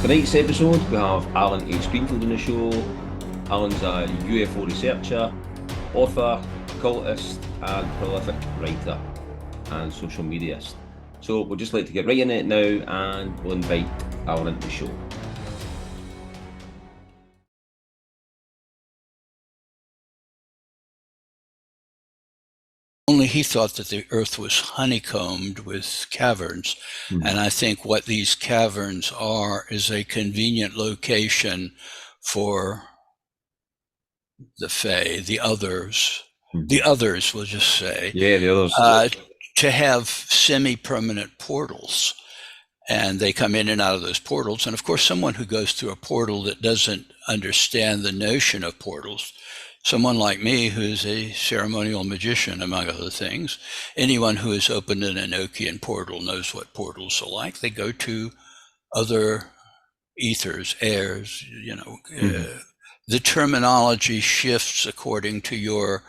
Tonight's episode, we have Alan H Greenfield on the show. Alan's a UFO researcher, author, occultist, and prolific writer and social mediaist. So we'd just like to get right in it now, and we'll invite Alan into the show. Only he thought that the Earth was honeycombed with caverns. And I think what these caverns are is a convenient location for the Fae, the others, we'll just say. Yeah, the others. To have semi-permanent portals. And they come in and out of those portals. And of course, someone who goes through a portal that doesn't understand the notion of portals, someone like me, who's a ceremonial magician, among other things, anyone who has opened an Enochian portal knows what portals are like. They go to other ethers, airs, the terminology shifts according to your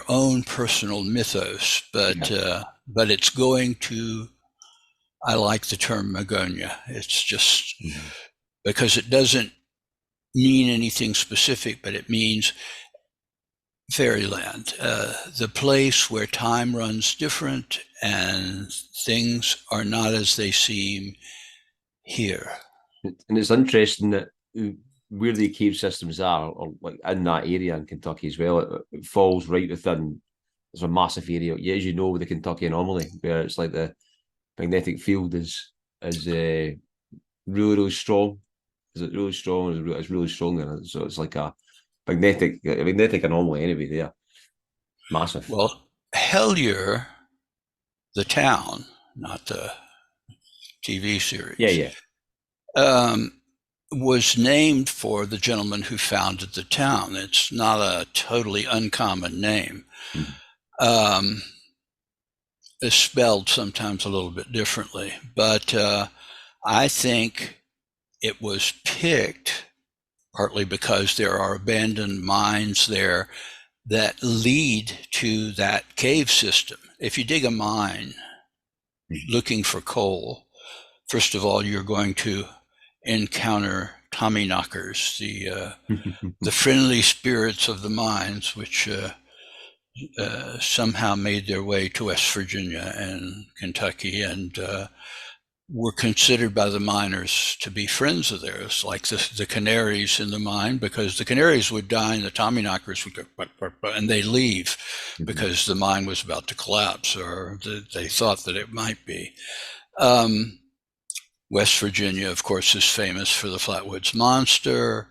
own personal mythos, but it's going to, I like the term Magonia. It's just because it doesn't mean anything specific, but it means fairyland, the place where time runs different and things are not as they seem here. And it's interesting that where the cave systems are, or like in that area in Kentucky as well, it falls right within, there's a massive area, as you know, with the Kentucky anomaly, where it's like the magnetic field is really, really strong. Is it really strong? It's really strong there. So it's like a magnetic anomaly anyway there. Massive. Well, Hellier, the town, not the TV series. Was named for the gentleman who founded the town. It's not a totally uncommon name. It's spelled sometimes a little bit differently, but I think it was picked partly because there are abandoned mines there that lead to that cave system. If you dig a mine looking for coal, first of all, you're going to encounter Tommyknockers, the friendly spirits of the mines, which somehow made their way to West Virginia and Kentucky, and were considered by the miners to be friends of theirs, like the canaries in the mine, because the canaries would die and the Tommyknockers would go, and they leave because the mine was about to collapse, or they thought that it might be. West Virginia, of course, is famous for the Flatwoods Monster,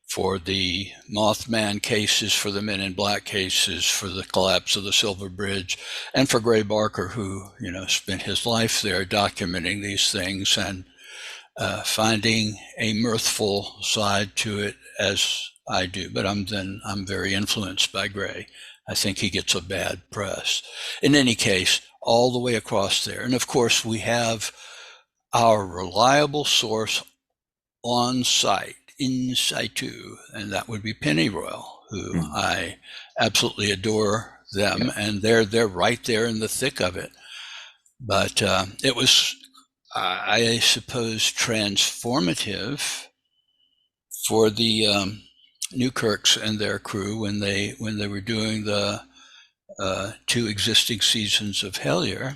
for the Mothman cases, for the Men in Black cases, for the collapse of the Silver Bridge, and for Gray Barker, who spent his life there documenting these things and finding a mirthful side to it, as I do. But I'm very influenced by Gray. I think he gets a bad press. In any case, all the way across there, and of course we have our reliable source on site, in situ, and that would be Pennyroyal, who I absolutely adore them, and they're right there in the thick of it. But it was, I suppose, transformative for the Newkirks and their crew when they were doing the 2 existing seasons of Hellier,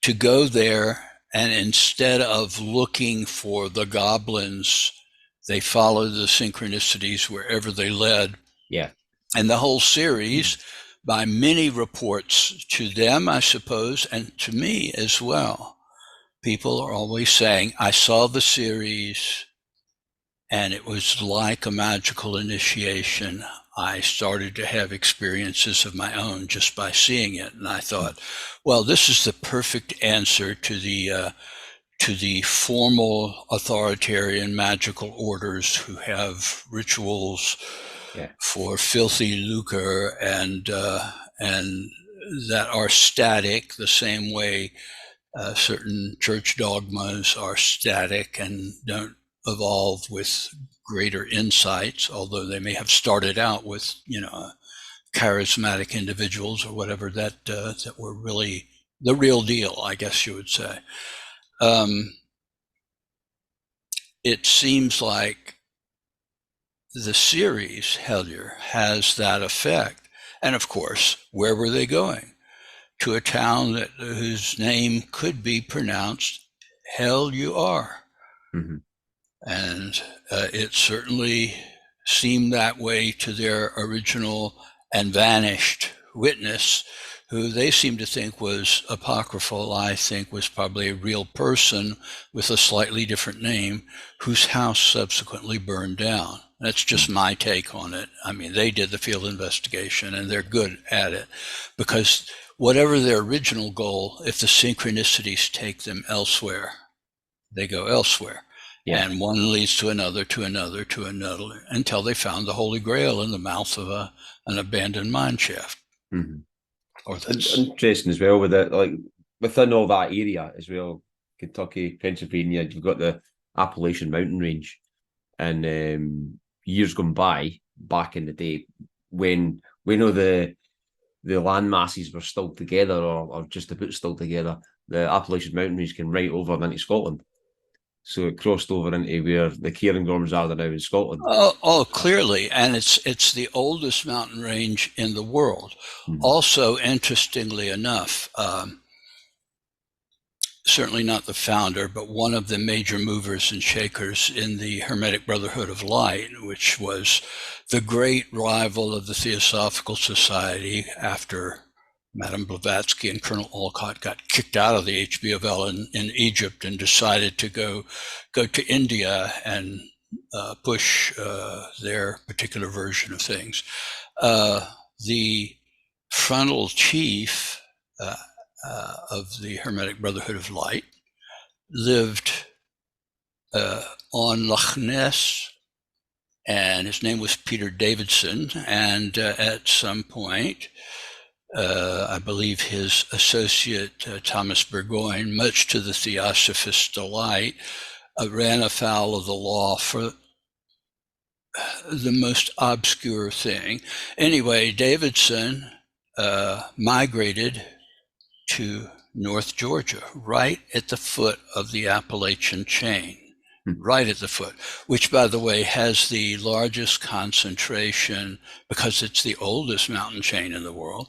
to go there. And instead of looking for the goblins, they followed the synchronicities wherever they led. Yeah. And the whole series by many reports to them, I suppose, and to me as well. People are always saying, I saw the series and it was like a magical initiation. I started to have experiences of my own just by seeing it. And I thought, well, this is the perfect answer to the formal authoritarian magical orders who have rituals for filthy lucre and that are static, the same way certain church dogmas are static and don't evolve with greater insights, although they may have started out with, charismatic individuals or whatever that were really the real deal, I guess you would say. It seems like the series Hellier has that effect. And of course, where were they going? To a town whose name could be pronounced Hellier. Mm-hmm. And it certainly seemed that way to their original and vanished witness, who they seem to think was apocryphal. I think was probably a real person with a slightly different name, whose house subsequently burned down. That's just my take on it. I mean, they did the field investigation and they're good at it, because whatever their original goal, if the synchronicities take them elsewhere, they go elsewhere. Yeah. And one leads to another, to another, to another, until they found the Holy Grail in the mouth of an abandoned mine shaft. Mm-hmm. Interesting as well with it, like within all that area as well, Kentucky, Pennsylvania, you've got the Appalachian Mountain Range, and years gone by, back in the day, when we know the land masses were still together or just about still together, the Appalachian Mountain Range came right over into Scotland. So it crossed over into where the Cairngorms are now in Scotland. Oh, clearly. And it's the oldest mountain range in the world. Mm-hmm. Also, interestingly enough, certainly not the founder, but one of the major movers and shakers in the Hermetic Brotherhood of Light, which was the great rival of the Theosophical Society after Madame Blavatsky and Colonel Olcott got kicked out of the HBOL in Egypt and decided to go to India and push their particular version of things. The frontal chief of the Hermetic Brotherhood of Light lived on Loch Ness, and his name was Peter Davidson. And at some point, I believe his associate, Thomas Burgoyne, much to the Theosophist's delight, ran afoul of the law for the most obscure thing. Anyway, Davidson migrated to North Georgia, right at the foot of the Appalachian chain, right at the foot, which, by the way, has the largest concentration, because it's the oldest mountain chain in the world,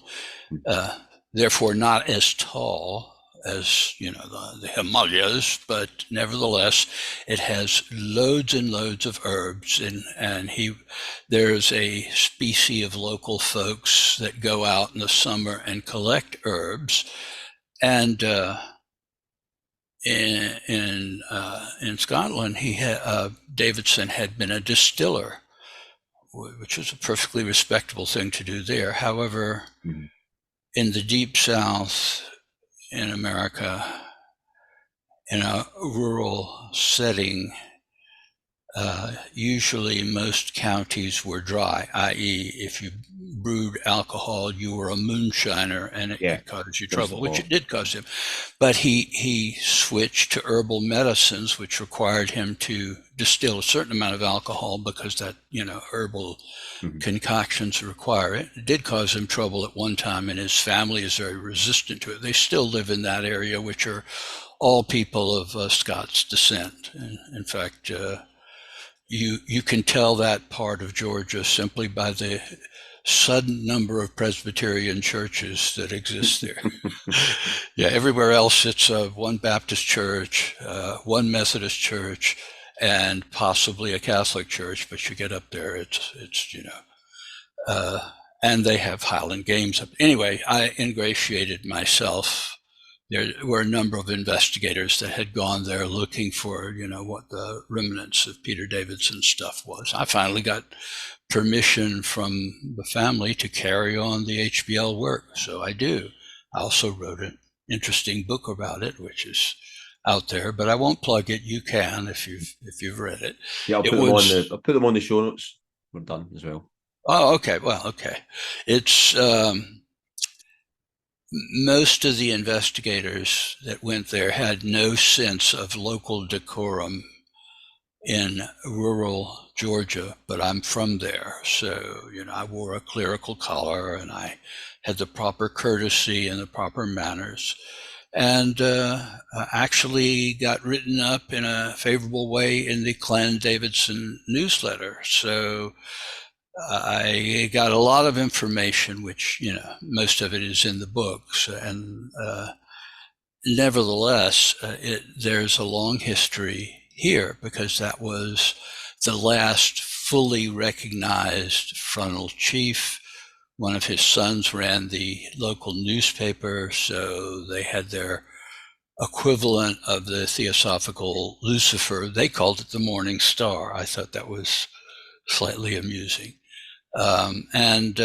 therefore not as tall as, the Himalayas, but nevertheless, it has loads and loads of herbs, and there's a species of local folks that go out in the summer and collect herbs. And in Scotland, Davidson had been a distiller, which was a perfectly respectable thing to do there. However, in the deep South, in America, in a rural setting, usually most counties were dry, i.e. if you brewed alcohol, you were a moonshiner and it could cause you trouble, which it did cause him. But he switched to herbal medicines, which required him to distill a certain amount of alcohol because that, herbal concoctions require it. It did cause him trouble at one time, and his family is very resistant to it. They still live in that area, which are all people of Scots descent. And in fact, you can tell that part of Georgia simply by the sudden number of Presbyterian churches that exist there. Everywhere else it's one Baptist church, one Methodist church, and possibly a Catholic church. But you get up there, it's and they have Highland Games. Anyway, I ingratiated myself. There were a number of investigators that had gone there looking for, what the remnants of Peter Davidson's stuff was. I finally got permission from the family to carry on the HBL work, so I do. I also wrote an interesting book about it, which is out there, but I won't plug it. You can if you've read it. Yeah, I'll put them on the show notes. We're done as well. Oh, okay. Well, okay. It's most of the investigators that went there had no sense of local decorum in rural Georgia, but I'm from there. So, I wore a clerical collar and I had the proper courtesy and the proper manners, and actually got written up in a favorable way in the Clan Davidson newsletter. So I got a lot of information, which, most of it is in the books. And nevertheless, there's a long history here, because that was the last fully recognized frontal chief. One of his sons ran the local newspaper, so they had their equivalent of the Theosophical Lucifer. They called it the Morning Star. I thought that was slightly amusing. And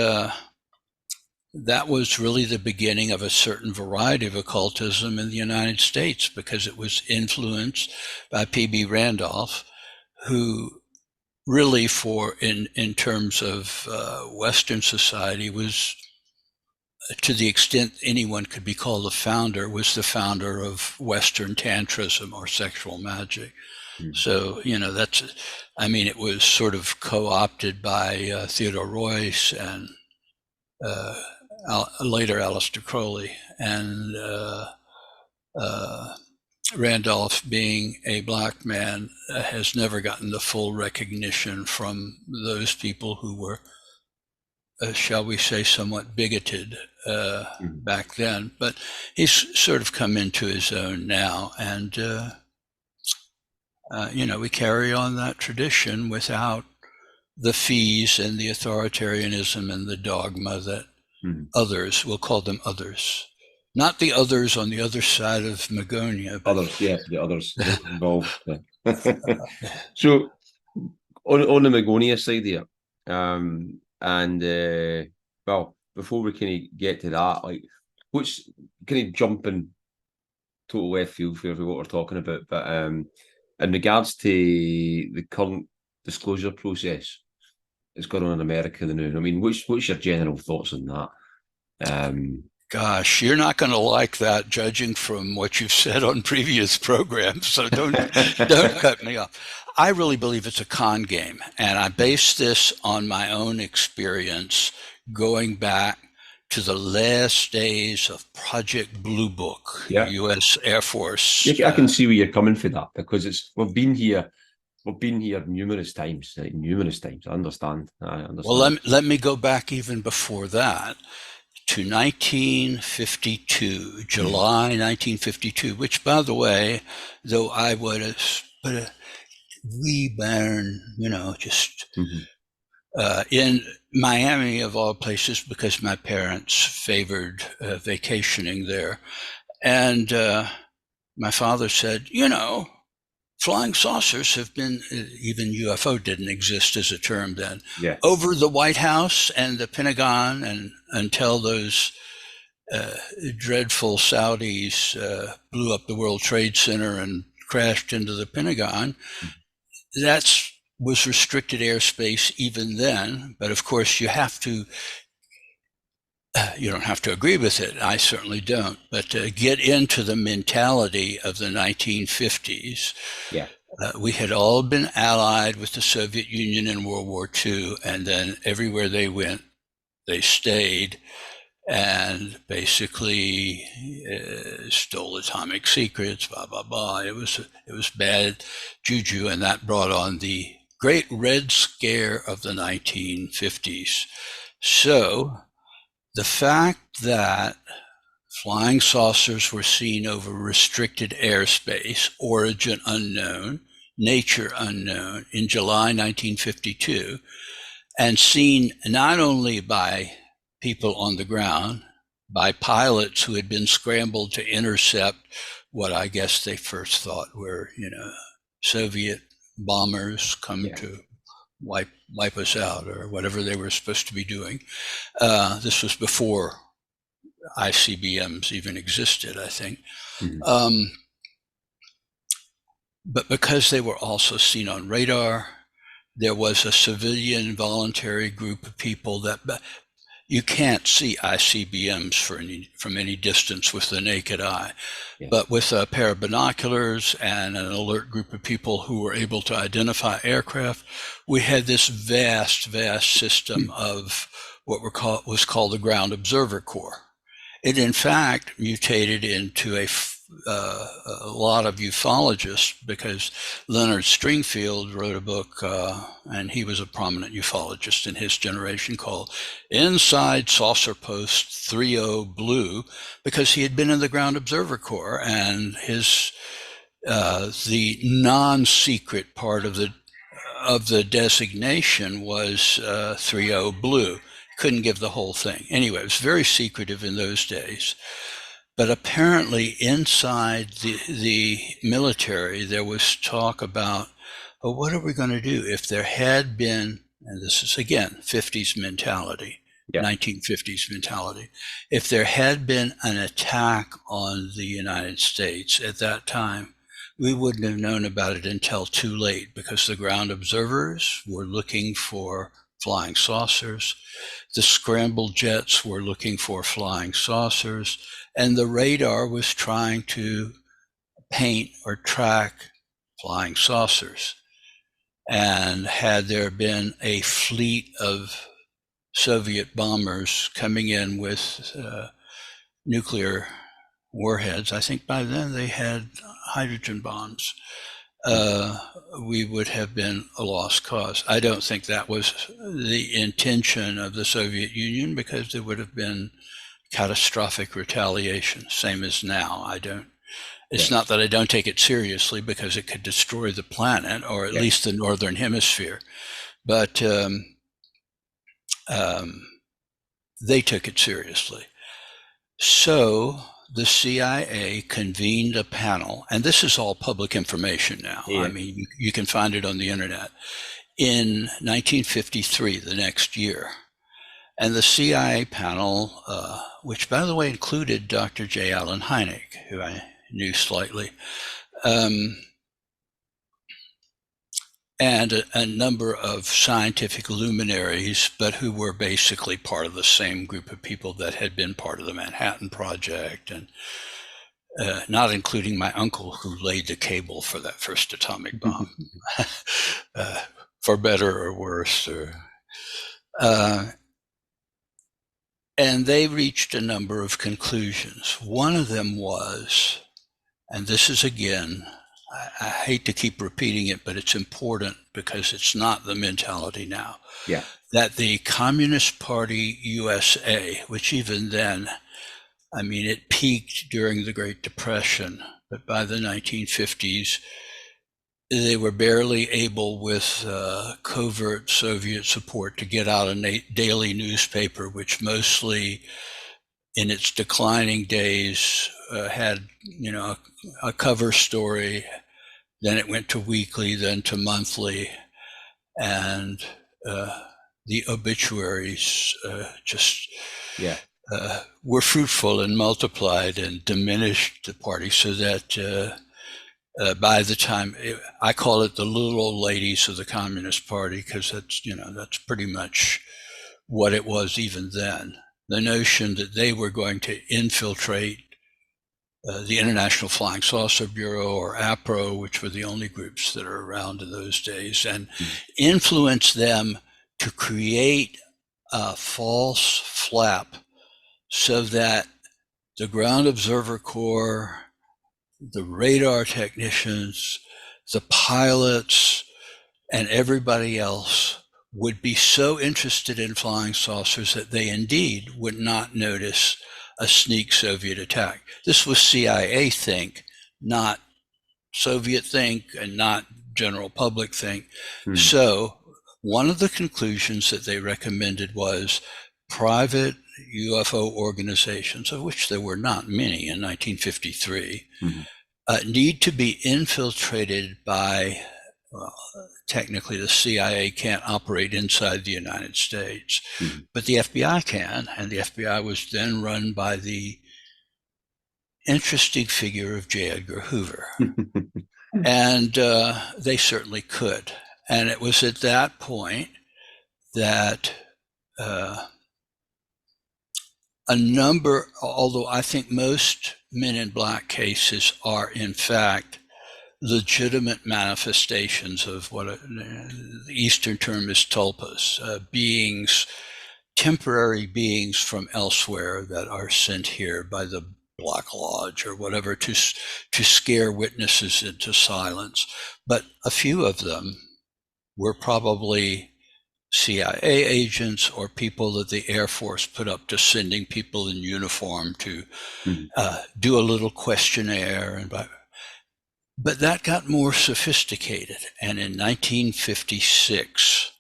that was really the beginning of a certain variety of occultism in the United States, because it was influenced by P.B. Randolph, who really, in terms of Western society, was, to the extent anyone could be called a founder, was the founder of Western tantrism or sexual magic. So, it was sort of co-opted by Theodore Royce and later Aleister Crowley, and Randolph, being a black man, has never gotten the full recognition from those people who were, shall we say, somewhat bigoted back then. But he's sort of come into his own now, and we carry on that tradition without the fees and the authoritarianism and the dogma that others, we'll call them others, not the others on the other side of Magonia. Others, yes, the others involved. So on the Magonia side here, well, before we kind of get to that, like, which kind of jumping total left field for what we're talking about, but in regards to the current disclosure process that's going on in America now, I mean, what's your general thoughts on that? Gosh, you're not going to like that, judging from what you've said on previous programs. So don't cut me off. I really believe it's a con game, and I base this on my own experience going back to the last days of Project Blue Book, U.S. Air Force. I can see where you're coming for that, because we've been here numerous times. I understand. Well, let me go back even before that to 1952, July 1952, which, by the way, though I was but a wee bairn, just in Miami, of all places, because my parents favored vacationing there. And my father said, flying saucers have been, even UFO didn't exist as a term then, over the White House and the Pentagon, and until those dreadful Saudis blew up the World Trade Center and crashed into the Pentagon. That was restricted airspace even then, but of course you don't have to agree with it. I certainly don't. But to get into the mentality of the 1950s, we had all been allied with the Soviet Union in World War II, and then everywhere they went, they stayed and basically stole atomic secrets, blah, blah, blah. It was bad juju, and that brought on the Great Red Scare of the 1950s. So the fact that flying saucers were seen over restricted airspace, origin unknown, nature unknown, in July 1952, and seen not only by people on the ground by pilots who had been scrambled to intercept what I guess they first thought were, Soviet bombers come to wipe us out or whatever they were supposed to be doing. This was before ICBMs even existed, I think. But because they were also seen on radar, there was a civilian voluntary group of people that you can't see ICBMs from any distance with the naked eye. Yeah. But with a pair of binoculars and an alert group of people who were able to identify aircraft, we had this vast system of what was called the Ground Observer Corps. It in fact mutated into a lot of ufologists, because Leonard Stringfield wrote a book, and he was a prominent ufologist in his generation, called Inside Saucer Post 30 Blue, because he had been in the Ground Observer Corps, and his the non-secret part of the designation was 30 Blue. Couldn't give the whole thing. Anyway, it was very secretive in those days. But apparently inside the military, there was talk about, well, what are we going to do if there had been, and this is again 50s mentality, 1950s mentality, if there had been an attack on the United States at that time, we wouldn't have known about it until too late, because the ground observers were looking for flying saucers, the scrambled jets were looking for flying saucers, and the radar was trying to paint or track flying saucers. And had there been a fleet of Soviet bombers coming in with nuclear warheads, I think by then they had hydrogen bombs, we would have been a lost cause. I don't think that was the intention of the Soviet Union, because there would have been catastrophic retaliation, same as now. It's not that I don't take it seriously, because it could destroy the planet, or at least the northern hemisphere, but they took it seriously. So the CIA convened a panel, and this is all public information now. I mean, you can find it on the internet, in 1953, the next year. And the CIA panel, which by the way included Dr. J. Allen Hynek, who I knew slightly, and a number of scientific luminaries, but who were basically part of the same group of people that had been part of the Manhattan Project, and not including my uncle, who laid the cable for that first atomic bomb, for better or worse. And they reached a number of conclusions. One of them was, and this is again, I hate to keep repeating it, but it's important because it's not the mentality now. Yeah. That the Communist Party USA, which even then, I mean, it peaked during the Great Depression, but by the 1950s, they were barely able, with covert Soviet support, to get out a daily newspaper, which mostly, in its declining days, had, a cover story. Then it went to weekly, then to monthly, and the obituaries were fruitful and multiplied and diminished the party, so that by the time, I call it the little old ladies of the Communist Party, because that's pretty much what it was even then. The notion that they were going to infiltrate the International Flying Saucer Bureau, or APRO, which were the only groups that are around in those days, and influence them to create a false flap, so that the Ground Observer Corps, the radar technicians, the pilots, and everybody else would be so interested in flying saucers that they indeed would not notice a sneak Soviet attack. This was CIA think, not Soviet think, and not general public think. So one of the conclusions that they recommended was private UFO organizations, of which there were not many in 1953, need to be infiltrated by, well, technically the CIA can't operate inside the United States, but the FBI can, and the FBI was then run by the interesting figure of J. Edgar Hoover. And they certainly could. And it was at that point that a number, although I think most Men in Black cases are in fact legitimate manifestations of what the Eastern term is tulpas, beings, temporary beings from elsewhere that are sent here by the Black Lodge or whatever to scare witnesses into silence. But a few of them were probably CIA agents or people that the Air Force put up to sending people in uniform to do a little questionnaire. But that got more sophisticated. And in 1956,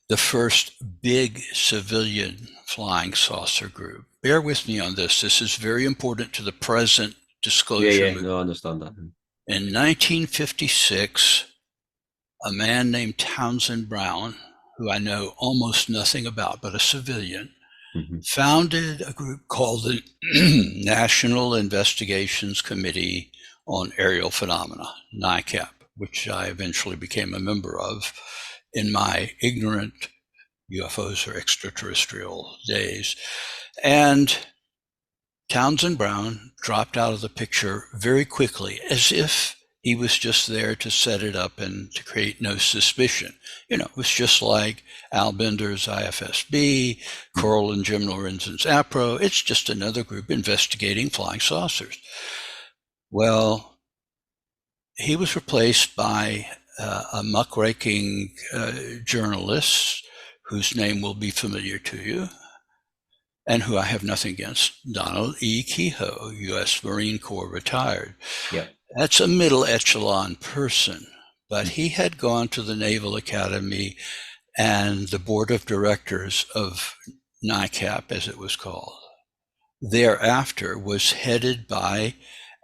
the first big civilian flying saucer group. Bear with me on this. This is very important to the present disclosure. Yeah, no, I understand that. In 1956, a man named Townsend Brown, who I know almost nothing about, but a civilian, founded a group called the National Investigations Committee on Aerial Phenomena, NICAP, which I eventually became a member of in my ignorant UFOs or extraterrestrial days. And Townsend Brown dropped out of the picture very quickly, as if he was just there to set it up and to create no suspicion. You know, it was just like Al Bender's IFSB, Coral and Jim Lorenzen's APRO. It's just another group investigating flying saucers. Well, he was replaced by a muckraking journalist whose name will be familiar to you, and who I have nothing against, Donald E. Kehoe, U.S. Marine Corps retired. Yeah. That's a middle echelon person, but he had gone to the Naval Academy and the board of directors of NICAP, as it was called, thereafter was headed by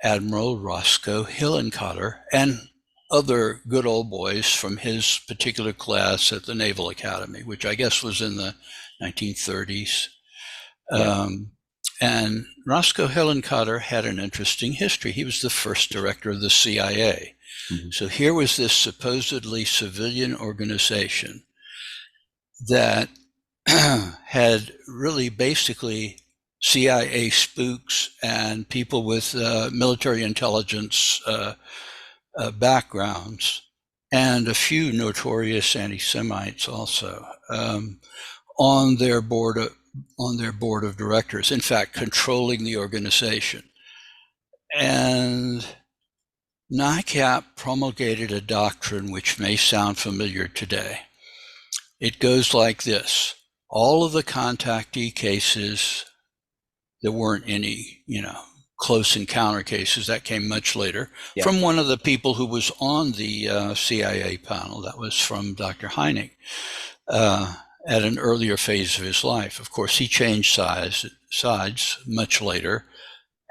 Admiral Roscoe Hillenkotter and other good old boys from his particular class at the Naval Academy, which I guess was in the 1930s. Yeah. And Roscoe Hillenkotter had an interesting history. He was the first director of the CIA. So here was this supposedly civilian organization that had really basically CIA spooks and people with military intelligence backgrounds, and a few notorious anti-Semites also on their board of directors, in fact, controlling the organization. And NICAP promulgated a doctrine which may sound familiar today. It goes like this. All of the contactee cases, there weren't any, close encounter cases. That came much later from one of the people who was on the CIA panel. That was from Dr. Heineck. At an earlier phase of his life. Of course, he changed sides much later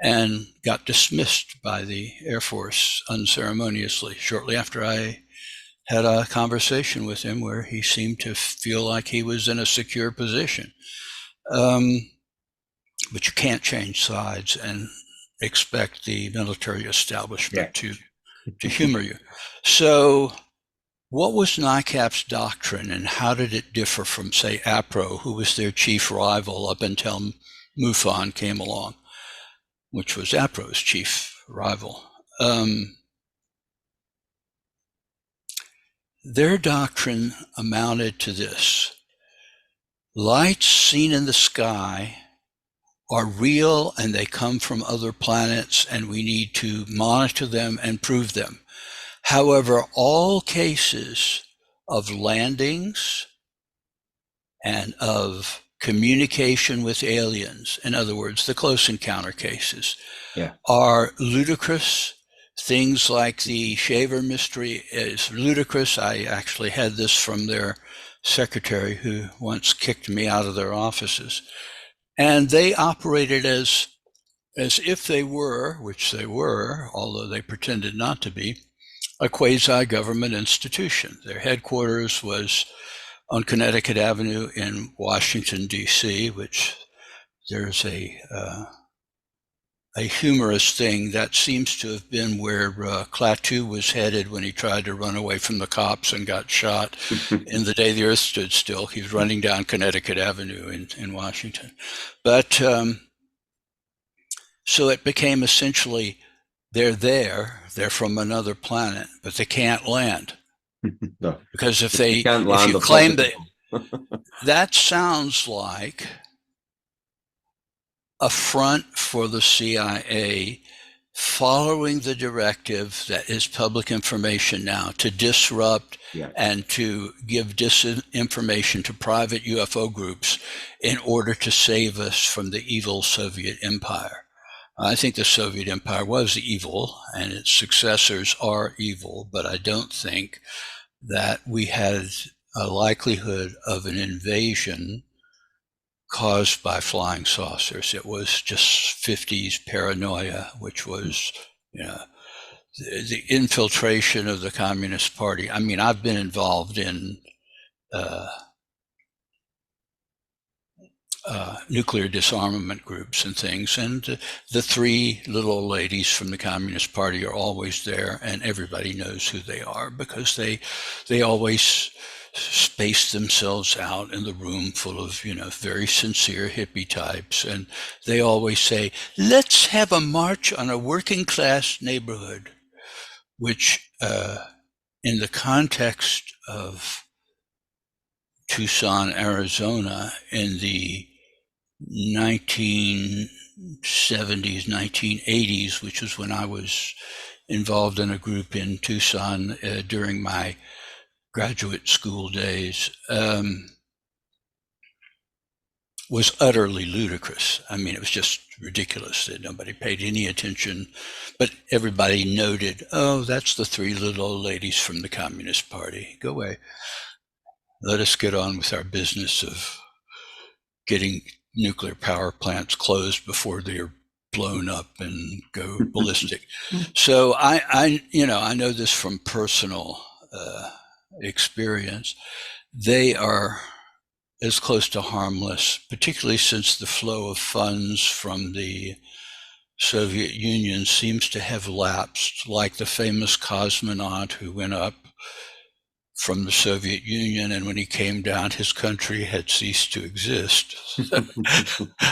and got dismissed by the Air Force unceremoniously shortly after I had a conversation with him where he seemed to feel like he was in a secure position. But you can't change sides and expect the military establishment to humor you. So what was NICAP's doctrine, and how did it differ from, say, APRO, who was their chief rival up until MUFON came along, which was APRO's chief rival? Their doctrine amounted to this. Lights seen in the sky are real and they come from other planets, and we need to monitor them and prove them. However, all cases of landings and of communication with aliens, in other words, the close encounter cases, are ludicrous. Things like the Shaver mystery is ludicrous. I actually had this from their secretary who once kicked me out of their offices. And they operated as if they were, which they were, although they pretended not to be, a quasi-government institution. Their headquarters was on Connecticut Avenue in Washington, D.C., which there's a humorous thing that seems to have been where Klaatu was headed when he tried to run away from the cops and got shot in The Day the Earth Stood Still. He was running down Connecticut Avenue in Washington. But so it became essentially, they're from another planet, but they can't land. No. Because if you claim that sounds like a front for the CIA following the directive that is public information now to disrupt and to give disinformation to private UFO groups in order to save us from the evil Soviet Empire. I think the Soviet Empire was evil and its successors are evil, but I don't think that we had a likelihood of an invasion caused by flying saucers. It was just 50s paranoia, which was, the infiltration of the Communist Party. I mean, I've been involved in nuclear disarmament groups and things, and the three little ladies from the Communist Party are always there, and everybody knows who they are because they always space themselves out in the room full of very sincere hippie types, and they always say, let's have a march on a working class neighborhood, which in the context of Tucson, Arizona in the 1970s, 1980s, which was when I was involved in a group in Tucson during my graduate school days, was utterly ludicrous. I mean, it was just ridiculous that nobody paid any attention, but everybody noted, oh, that's the three little old ladies from the Communist Party. Go away. Let us get on with our business of getting nuclear power plants closed before they're blown up and go ballistic. So I know this from personal experience. They are as close to harmless, particularly since the flow of funds from the Soviet Union seems to have lapsed, like the famous cosmonaut who went up from the Soviet Union, and when he came down, his country had ceased to exist.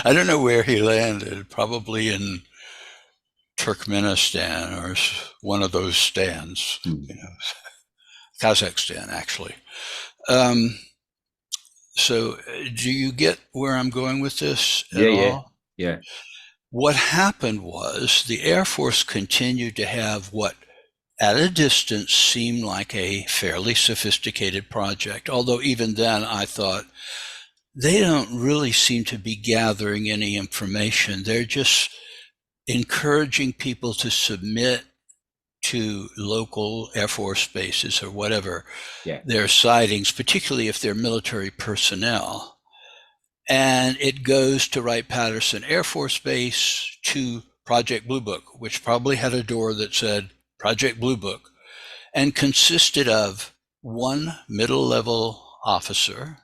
I don't know where he landed, probably in Turkmenistan or one of those stands, Kazakhstan, actually. So do you get where I'm going with this at all? Yeah. What happened was the Air Force continued to have what at a distance seemed like a fairly sophisticated project, although even then I thought they don't really seem to be gathering any information. They're just encouraging people to submit to local Air Force bases or whatever their sightings, particularly if they're military personnel. And it goes to Wright-Patterson Air Force Base to Project Blue Book, which probably had a door that said Project Blue Book, and consisted of one middle-level officer,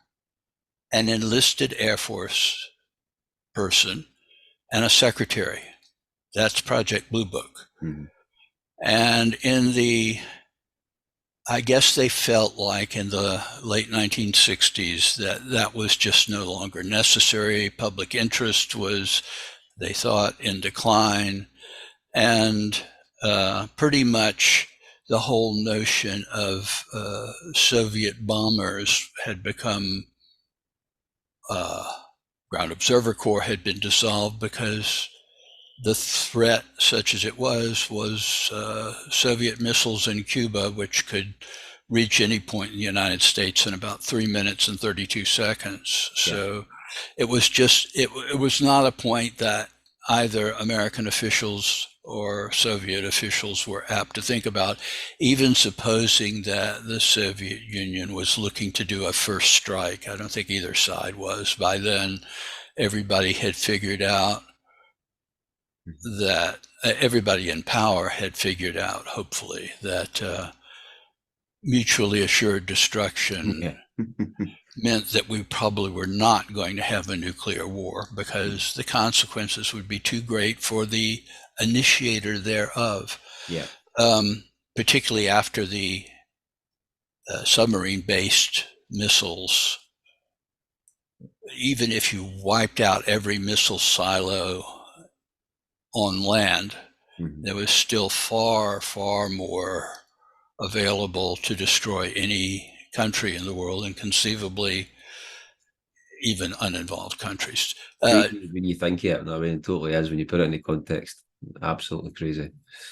an enlisted Air Force person, and a secretary. That's Project Blue Book. Mm-hmm. And I guess they felt like in the late 1960s that was just no longer necessary. Public interest was, they thought, in decline. And pretty much the whole notion of Soviet bombers had become, Ground Observer Corps had been dissolved because the threat, such as it was Soviet missiles in Cuba, which could reach any point in the United States in about 3 minutes and 32 seconds. So it was just, it was not a point that either American officials or Soviet officials were apt to think about, even supposing that the Soviet Union was looking to do a first strike. I don't think either side was. By then, everybody had figured out that everybody in power had figured out, hopefully, that mutually assured destruction meant that we probably were not going to have a nuclear war, because the consequences would be too great for the initiator thereof. Yeah. Particularly after the submarine-based missiles. Even if you wiped out every missile silo on land, there was still far, far more available to destroy any country in the world, and conceivably even uninvolved countries. Crazy when you think it. I mean, it totally is when you put it into context. Absolutely crazy.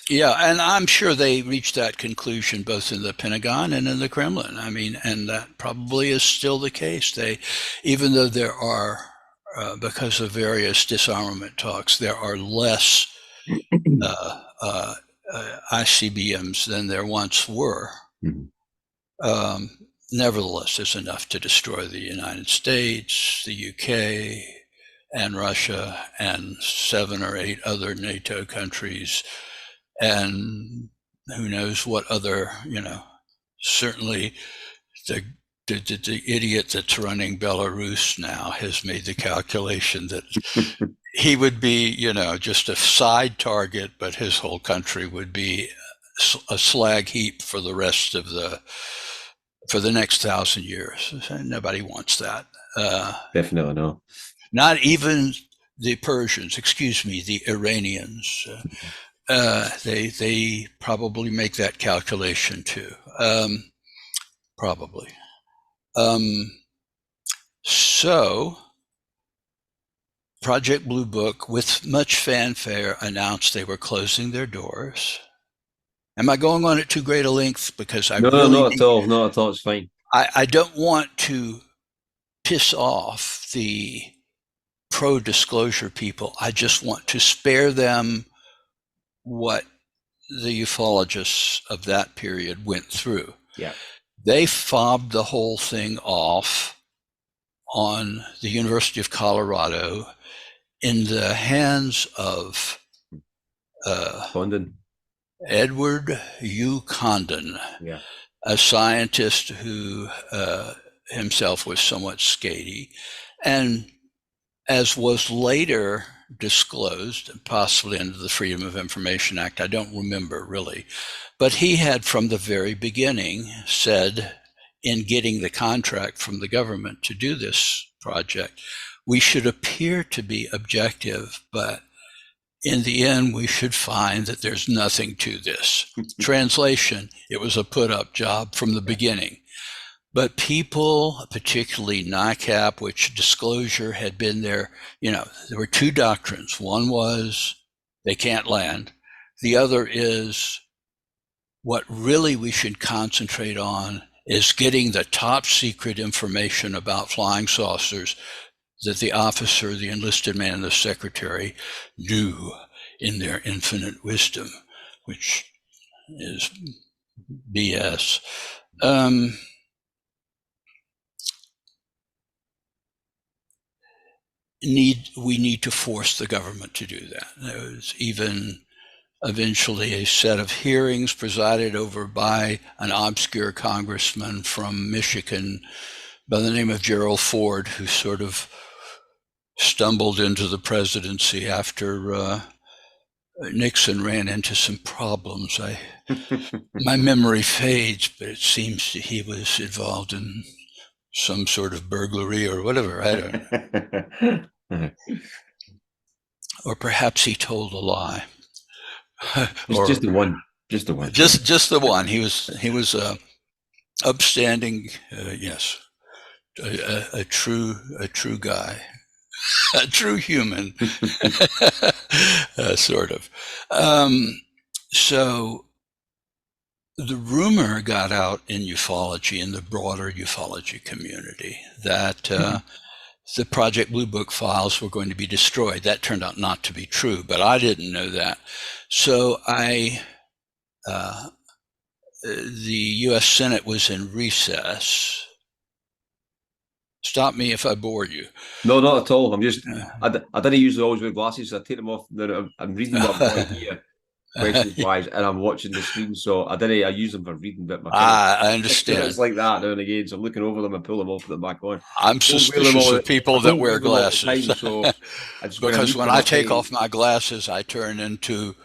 Yeah, and I'm sure they reached that conclusion both in the Pentagon and in the Kremlin. I mean, and that probably is still the case. They, even though there are, because of various disarmament talks, there are less ICBMs than there once were. Nevertheless, there's enough to destroy the United States, the UK, and Russia, and 7 or 8 other NATO countries, and who knows what other, certainly the idiot that's running Belarus now has made the calculation that he would be, just a side target, but his whole country would be a slag heap for the rest of for the next 1,000 years. Nobody wants that. Definitely not. Not even the Persians, the Iranians. They probably make that calculation too. Probably. So, Project Blue Book, with much fanfare, announced they were closing their doors. Am I going on at too great a length? Because No, not at all. Not at all. It's fine. I don't want to piss off the pro-disclosure people. I just want to spare them what the ufologists of that period went through. Yeah. They fobbed the whole thing off on the University of Colorado in the hands of Condon. Edward U. Condon, a scientist who himself was somewhat skady, and as was later disclosed, possibly under the Freedom of Information Act, I don't remember really, but he had from the very beginning said, in getting the contract from the government to do this project, we should appear to be objective, but in the end, we should find that there's nothing to this. Translation, it was a put-up job from the beginning. But people, particularly NICAP, which disclosure had been there, there were 2 doctrines. One was they can't land. The other is what really we should concentrate on is getting the top secret information about flying saucers that the officer, the enlisted man, and the secretary knew in their infinite wisdom, which is BS. We need to force the government to do that. There was even eventually a set of hearings presided over by an obscure congressman from Michigan by the name of Gerald Ford, who sort of stumbled into the presidency after Nixon ran into some problems. My memory fades, but it seems he was involved in some sort of burglary or whatever. I don't know. Or perhaps he told a lie. Just the one. Just the one. Just the one. He was upstanding. Yes, a true guy. A true human, sort of. So the rumor got out in ufology, in the broader ufology community, that the Project Blue Book files were going to be destroyed. That turned out not to be true, but I didn't know that. So the U.S. Senate was in recess. Stop me if I bore you. No, not at all. I didn't usually always wear glasses. So I take them off. I'm reading what I'm going here, questions wise, and I'm watching the screen. So I use them for reading, but my kind of I understand. it's like that now and again. So I'm looking over them and pull them off, put them back on. I'm Don't wear them suspicious all. of people I that don't wear wear them all the glasses. time. So when I Because need when them, I I take pay. off my glasses, I turn into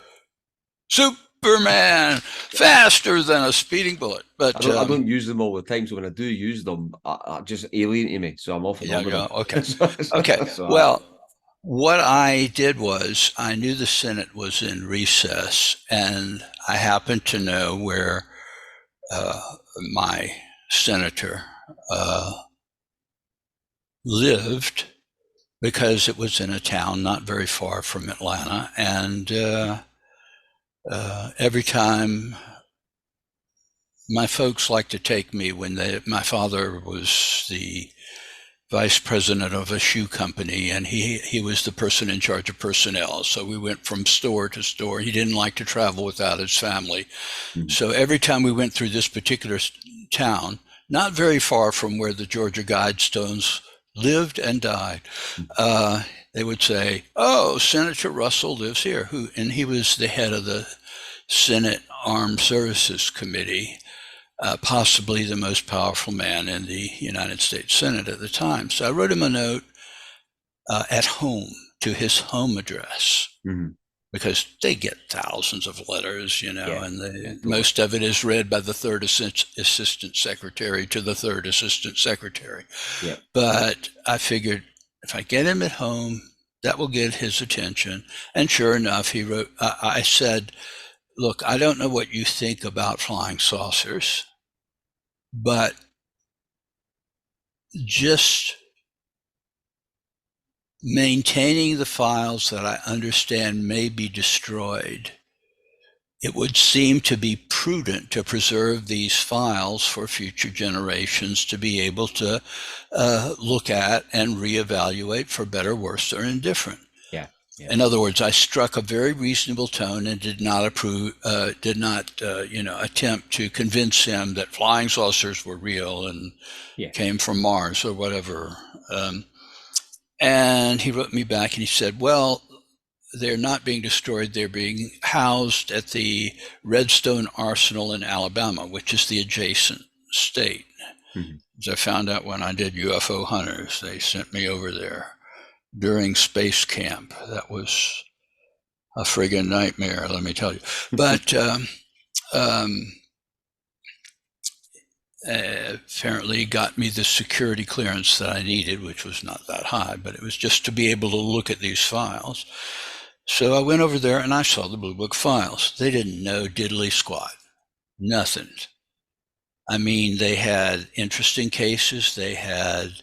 Superman, faster than a speeding bullet. But I don't use them all the time. So when I do use them, I just alien to me. So I'm off and yeah, on with yeah, them. okay, so, okay. so Well, what I did was I knew the Senate was in recess, and I happened to know where my senator lived because it was in a town not very far from Atlanta, and every time my folks liked to take me when my father was the vice president of a shoe company, and he was the person in charge of personnel. So we went from store to store. He didn't like to travel without his family. So every time we went through this particular town, not very far from where the Georgia Guidestones lived and died, they would say, "Oh, Senator Russell lives here," and he was the head of the Senate Armed Services Committee, possibly the most powerful man in the United States Senate at the time. So I wrote him a note at home to his home address, because they get thousands of letters, and most of it is read by the third assistant secretary to the third assistant secretary. Yeah. But I figured if I get him at home, that will get his attention. And sure enough, he wrote, I said, "Look, I don't know what you think about flying saucers, but just maintaining the files that I understand may be destroyed, it would seem to be prudent to preserve these files for future generations to be able to look at and reevaluate for better, worse, or indifferent." Yeah. In other words, I struck a very reasonable tone and did not attempt to convince him that flying saucers were real and came from Mars or whatever. And he wrote me back and he said, "Well, they're not being destroyed. They're being housed at the Redstone Arsenal in Alabama, which is the adjacent state." As I found out when I did UFO Hunters, they sent me over there during space camp. That was a friggin' nightmare, let me tell you. But apparently got me the security clearance that I needed, which was not that high, but it was just to be able to look at these files. So I went over there and I saw the Blue Book files. They didn't know diddly squat. Nothing. I mean, they had interesting cases. They had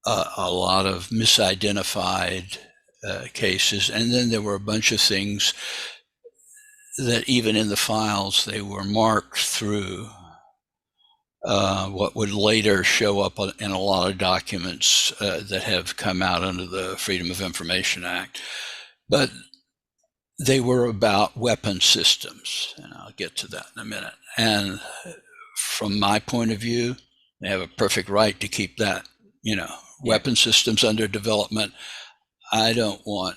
a lot of misidentified cases. And then there were a bunch of things that even in the files, they were marked through what would later show up in a lot of documents that have come out under the Freedom of Information Act. But they were about weapon systems, and I'll get to that in a minute. And from my point of view, they have a perfect right to keep that, weapon systems under development. I don't want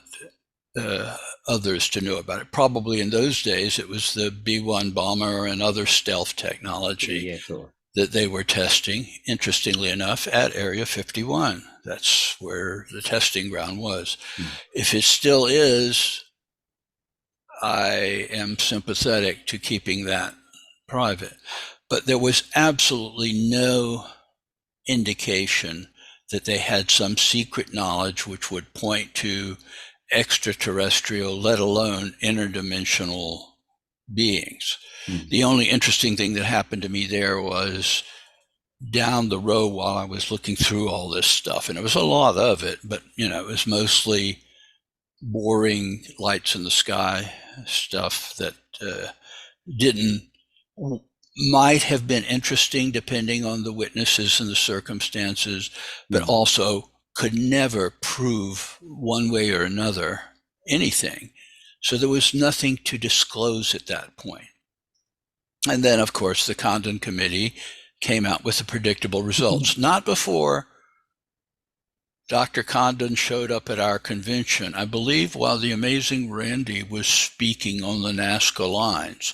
others to know about it. Probably in those days, it was the B-1 bomber and other stealth technology that they were testing, interestingly enough, at Area 51. That's where the testing ground was. If it still is, I am sympathetic to keeping that private. But there was absolutely no indication that they had some secret knowledge which would point to extraterrestrial, let alone interdimensional beings. The only interesting thing that happened to me there was down the road while I was looking through all this stuff, and it was a lot of it, but it was mostly boring lights in the sky stuff that might have been interesting depending on the witnesses and the circumstances, but also could never prove one way or another anything. So there was nothing to disclose at that point. And then, of course, the Condon Committee came out with the predictable results. Not before Dr. Condon showed up at our convention, I believe, while the amazing Randy was speaking on the Nazca lines.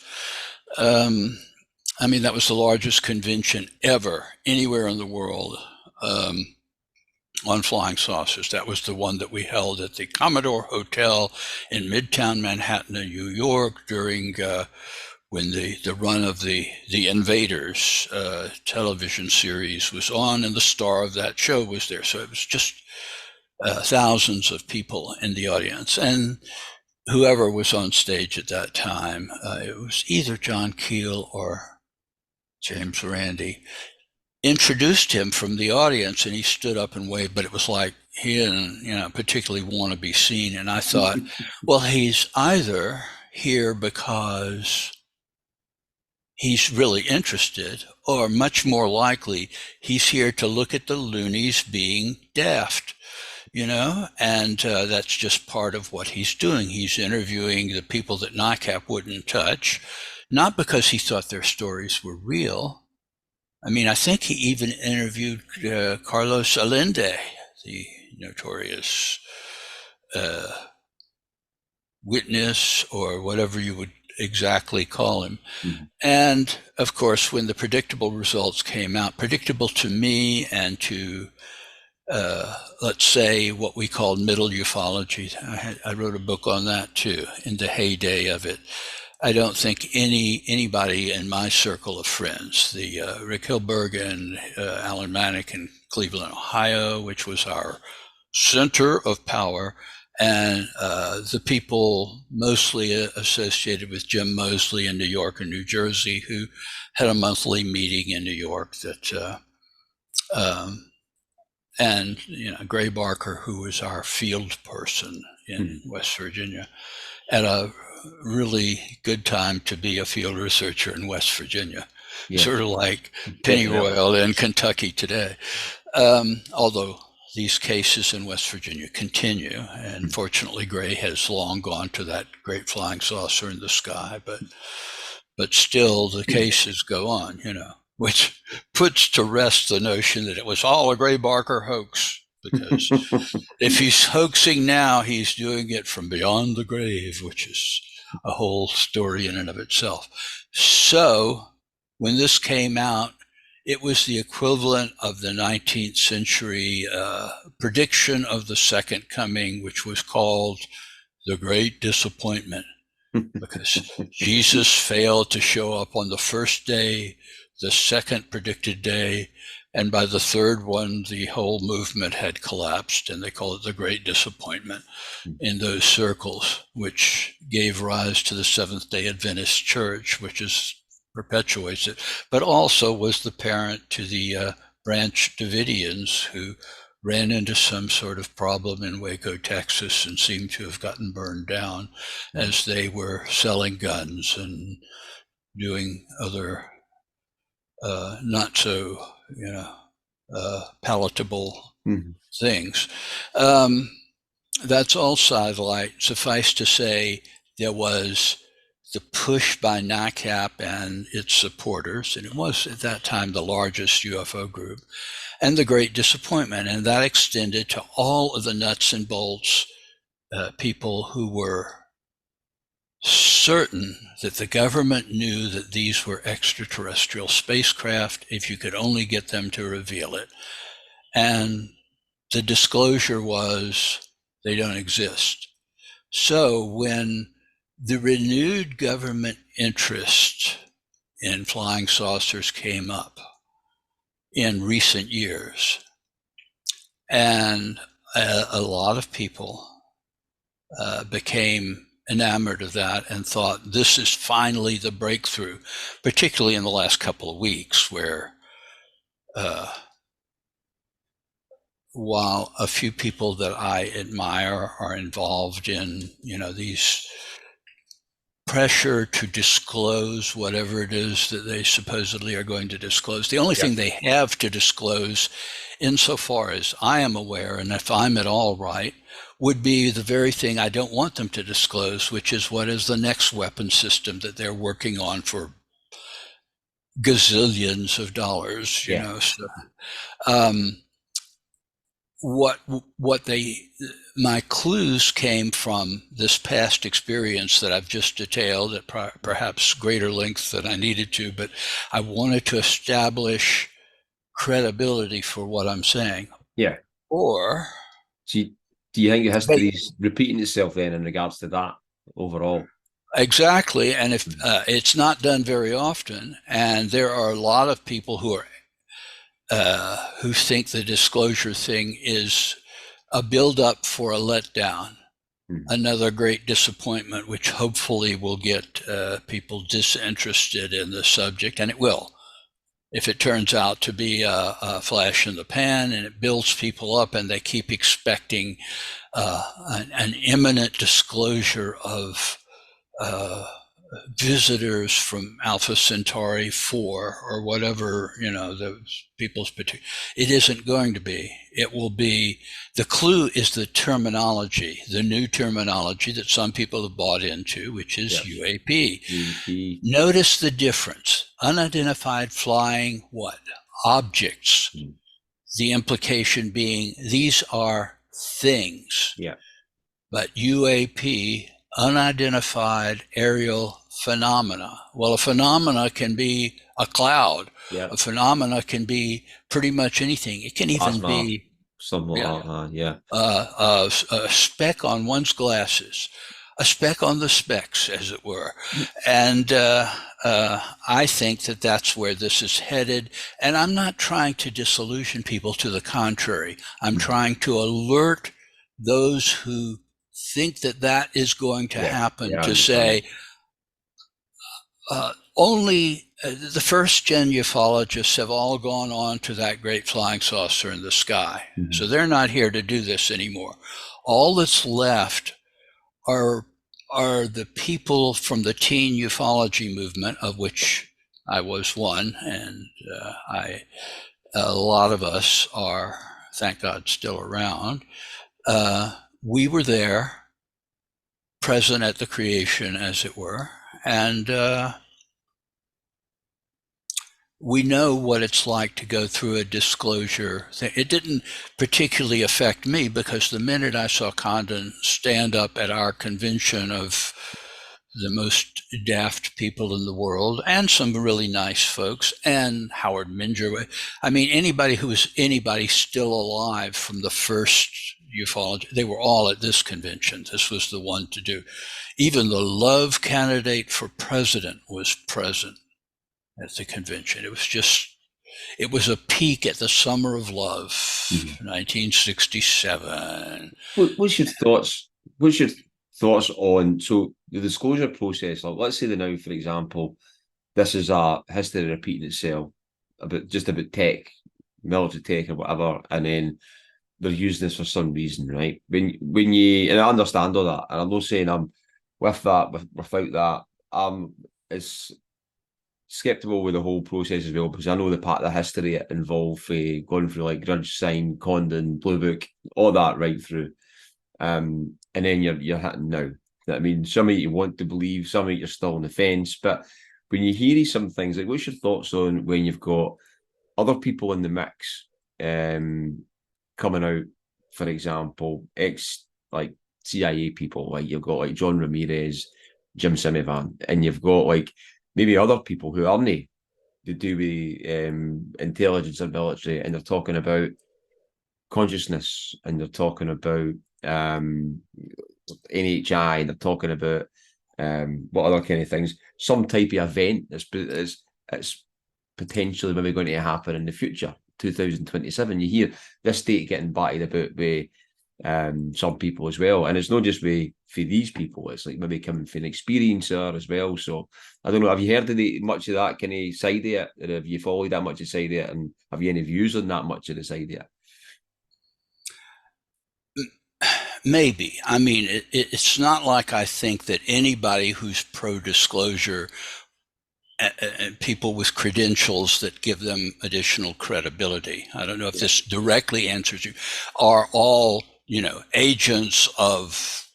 I mean, that was the largest convention ever, anywhere in the world, on flying saucers. That was the one that we held at the Commodore Hotel in Midtown Manhattan, New York, during when the run of the Invaders television series was on, and the star of that show was there. So it was just thousands of people in the audience. And whoever was on stage at that time, it was either John Keel or James Randi, introduced him from the audience, and he stood up and waved, but it was like he didn't, particularly want to be seen. And I thought, well, he's either here because he's really interested, or much more likely, he's here to look at the loonies being daft, and that's just part of what he's doing. He's interviewing the people that NICAP wouldn't touch, not because he thought their stories were real. I mean, I think he even interviewed Carlos Allende, the notorious witness, or whatever you would exactly call him. Mm-hmm. And of course, when the predictable results came out, predictable to me and to, let's say, what we called middle ufology. I wrote a book on that too, in the heyday of it. I don't think anybody in my circle of friends, the Rick Hilberg and Alan Manick in Cleveland, Ohio, which was our center of power, and the people mostly associated with Jim Moseley in New York and New Jersey, who had a monthly meeting in New York that, and Gray Barker, who was our field person in West Virginia, at a really good time to be a field researcher in West Virginia, sort of like Pennyroyal in Kentucky today. Although these cases in West Virginia continue, and fortunately Gray has long gone to that great flying saucer in the sky, but still the cases go on, which puts to rest the notion that it was all a Gray Barker hoax. Because if he's hoaxing now, he's doing it from beyond the grave, which is a whole story in and of itself. So when this came out, it was the equivalent of the 19th century prediction of the second coming, which was called the Great Disappointment, because Jesus failed to show up on the first day, the second predicted day, and by the third one, the whole movement had collapsed, and they call it the Great Disappointment in those circles, which gave rise to the Seventh-day Adventist Church, which perpetuates it, but also was the parent to the Branch Davidians, who ran into some sort of problem in Waco, Texas, and seemed to have gotten burned down as they were selling guns and doing other not so palatable things. That's all satellite. Suffice to say, there was the push by NICAP and its supporters, and it was at that time the largest UFO group, and the Great Disappointment, and that extended to all of the nuts and bolts people who were certain that the government knew that these were extraterrestrial spacecraft if you could only get them to reveal it. And the disclosure was they don't exist. So when the renewed government interest in flying saucers came up in recent years, and a lot of people became enamored of that and thought this is finally the breakthrough, particularly in the last couple of weeks, where while a few people that I admire are involved in, these pressure to disclose whatever it is that they supposedly are going to disclose. The only thing they have to disclose, insofar as I am aware, and if I'm at all right, would be the very thing I don't want them to disclose, which is what is the next weapon system that they're working on for gazillions of dollars, you know. So, my clues came from this past experience that I've just detailed at perhaps greater length than I needed to, but I wanted to establish credibility for what I'm saying. Yeah. Or do you think history's repeating itself then in regards to that overall? Exactly. And if it's not done very often, and there are a lot of people who think the disclosure thing is a build-up for a letdown, another great disappointment, which hopefully will get people disinterested in the subject, and it will. If it turns out to be a flash in the pan and it builds people up and they keep expecting an imminent disclosure of visitors from Alpha Centauri 4 or whatever, you know, those people's particular, it isn't going to be. It will be, the clue is the terminology, the new terminology that some people have bought into, which is UAP. UAP. Notice the difference. Unidentified flying what? Objects. The implication being these are things. Yeah. But UAP, unidentified aerial phenomena. Well, a phenomena can be a cloud. A phenomena can be pretty much anything. It can even be something like that. Yeah. A speck on one's glasses, a speck on the specs, as it were. And I think that that's where this is headed. And I'm not trying to disillusion people. To the contrary, I'm trying to alert those who think that that is going to happen to say only the first gen ufologists have all gone on to that great flying saucer in the sky. So they're not here to do this anymore. All that's left are the people from the teen ufology movement, of which I was one, and a lot of us are, thank God, still around. We were there, present at the creation, as it were, and we know what it's like to go through a disclosure thing. It didn't particularly affect me because the minute I saw Condon stand up at our convention of the most daft people in the world and some really nice folks, and Howard Minger, I mean, anybody who was anybody still alive from the first ufology, they were all at this convention. This was the one to do. Even the love candidate for president was present at the convention. It was a peek at the summer of love, 1967. What's your thoughts? What's your thoughts on the disclosure process? Like, let's say that now, for example, this is a history repeating itself about tech, military tech or whatever, and then they're using this for some reason, right? When you, and I understand all that, and I'm not saying I'm with that, without that, it's skeptical with the whole process as well, because I know the part of the history involved going through like Grudge Sign, Condon, Blue Book, all that right through. And then you're hitting now. I mean, some of you want to believe, some of you are still on the fence. But when you hear some things, like, what's your thoughts on when you've got other people in the mix coming out, for example, like CIA people, like you've got like John Ramirez, Jim Simivan, and you've got like maybe other people who aren't to do with intelligence or military, and they're talking about consciousness, and they're talking about NHI, and they're talking about what other kind of things, some type of event that's potentially maybe going to happen in the future, 2027. You hear this state getting batted about by some people as well, and it's not just for these people, it's like maybe coming from an experiencer as well. So I don't know, have you heard of much of that kind of side of it, or have you followed that much of the side of it, and have you any views on that much of the side of it? Maybe. I mean, it's not like I think that anybody who's pro-disclosure, people with credentials that give them additional credibility, I don't know if this directly answers you, are all, agents of,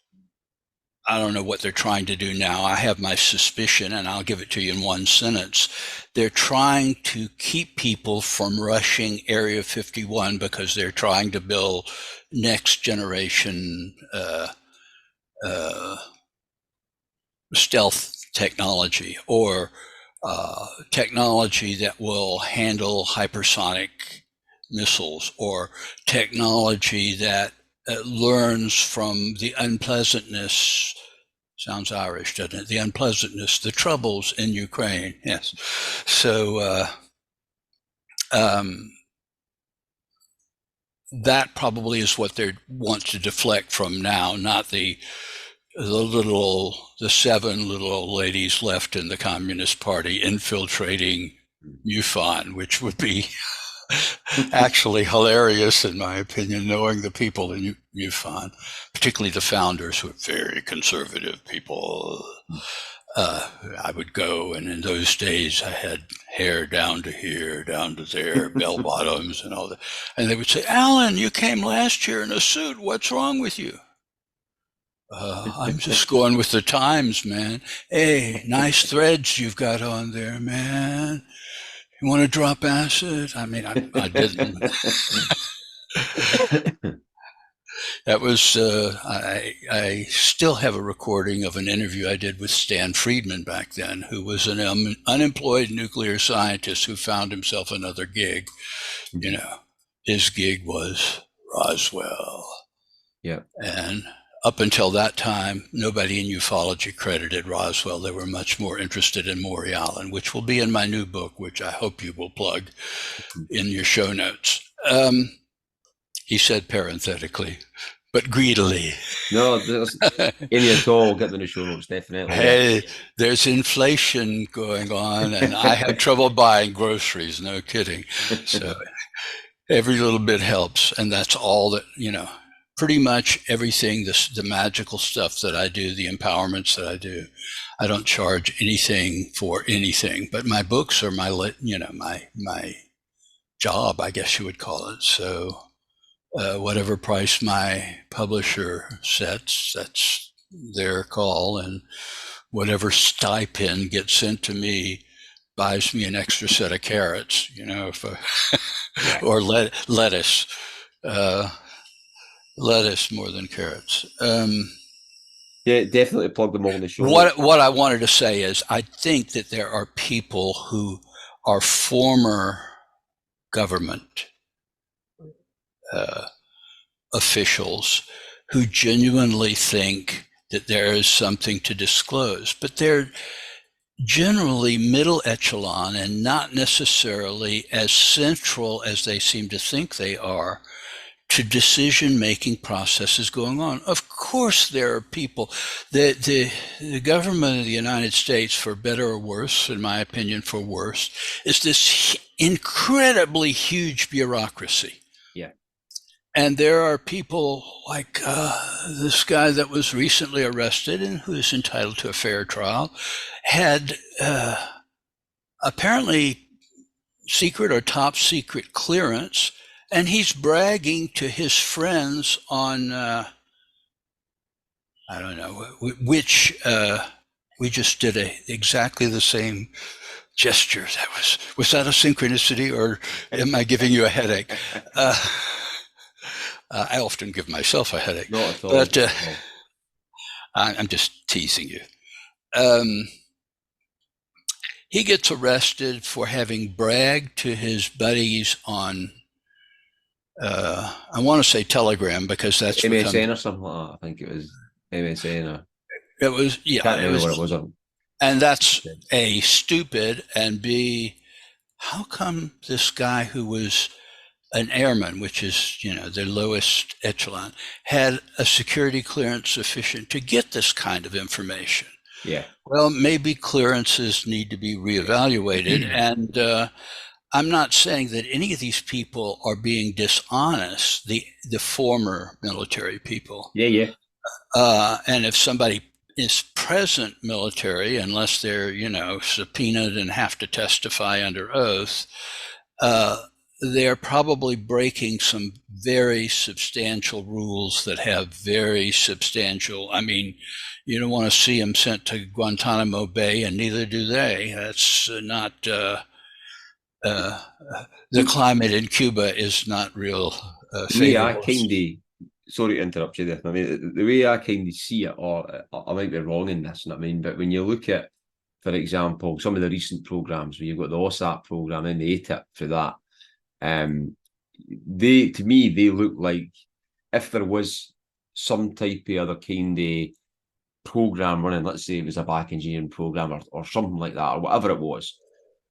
I don't know what they're trying to do now. I have my suspicion, and I'll give it to you in one sentence. They're trying to keep people from rushing Area 51 because they're trying to build next generation stealth technology, or technology that will handle hypersonic missiles, or technology that learns from the unpleasantness. Sounds Irish, doesn't it? The unpleasantness, the troubles in Ukraine. Yes. So that probably is what they want to deflect from now, not the 7 little old ladies left in the Communist Party infiltrating MUFON, which would be actually hilarious, in my opinion, knowing the people in MUFON, particularly the founders, who are very conservative people. I would go, and in those days I had hair down to here, down to there, bell bottoms and all that. And they would say, "Alan, you came last year in a suit. What's wrong with you?" I'm just going with the times, man. Hey, nice threads you've got on there, man. You want to drop acid? I mean, I didn't. That was, I still have a recording of an interview I did with Stan Friedman back then, who was an unemployed nuclear scientist who found himself another gig. His gig was Roswell. Yeah. And up until that time, nobody in ufology credited Roswell. They were much more interested in Maury Allen, which will be in my new book, which I hope you will plug in your show notes. He said parenthetically, but greedily. No, there's any at all. Get the new show notes, definitely. Hey, there's inflation going on, and I have trouble buying groceries. No kidding. So every little bit helps, and that's all that, pretty much everything, the magical stuff that I do, the empowerments that I do, I don't charge anything for anything. But my books are my job, I guess you would call it. So whatever price my publisher sets, that's their call, and whatever stipend gets sent to me buys me an extra set of carrots, or lettuce. Lettuce more than carrots. Yeah, definitely plug them all in the show. What I wanted to say is, I think that there are people who are former government officials who genuinely think that there is something to disclose, but they're generally middle echelon and not necessarily as central as they seem to think they are to decision-making processes going on. Of course, there are people. The government of the United States, for better or worse, in my opinion, for worse, is this incredibly huge bureaucracy. Yeah. And there are people like this guy that was recently arrested and who is entitled to a fair trial, had apparently secret or top secret clearance, and he's bragging to his friends on, I don't know, which we just did exactly the same gesture. Was that a synchronicity, or am I giving you a headache? I often give myself a headache. Not at all. But I'm just teasing you. He gets arrested for having bragged to his buddies on, I want to say Telegram, because that's MSN or something like that. I think it was MSN. Or it was, yeah. Can't remember what it was on. And that's A, stupid, and B, how come this guy who was an airman, which is, the lowest echelon, had a security clearance sufficient to get this kind of information? Yeah. Well, maybe clearances need to be reevaluated. And I'm not saying that any of these people are being dishonest, the former military people. Yeah, yeah. And if somebody is present military, unless they're, subpoenaed and have to testify under oath, they're probably breaking some very substantial rules that have very substantial, I mean, you don't want to see them sent to Guantanamo Bay, and neither do they. That's not, the climate in Cuba is not real The way I favorable. kind of, sorry to interrupt you there. I mean, the way I kind of see it, or I might be wrong in this, you know what I mean? But when you look at, for example, some of the recent programs where you've got the OSAP program and the ATIP for that, to me, they look like if there was some type of other kind of program running, let's say it was a back engineering program or something like that, or whatever it was,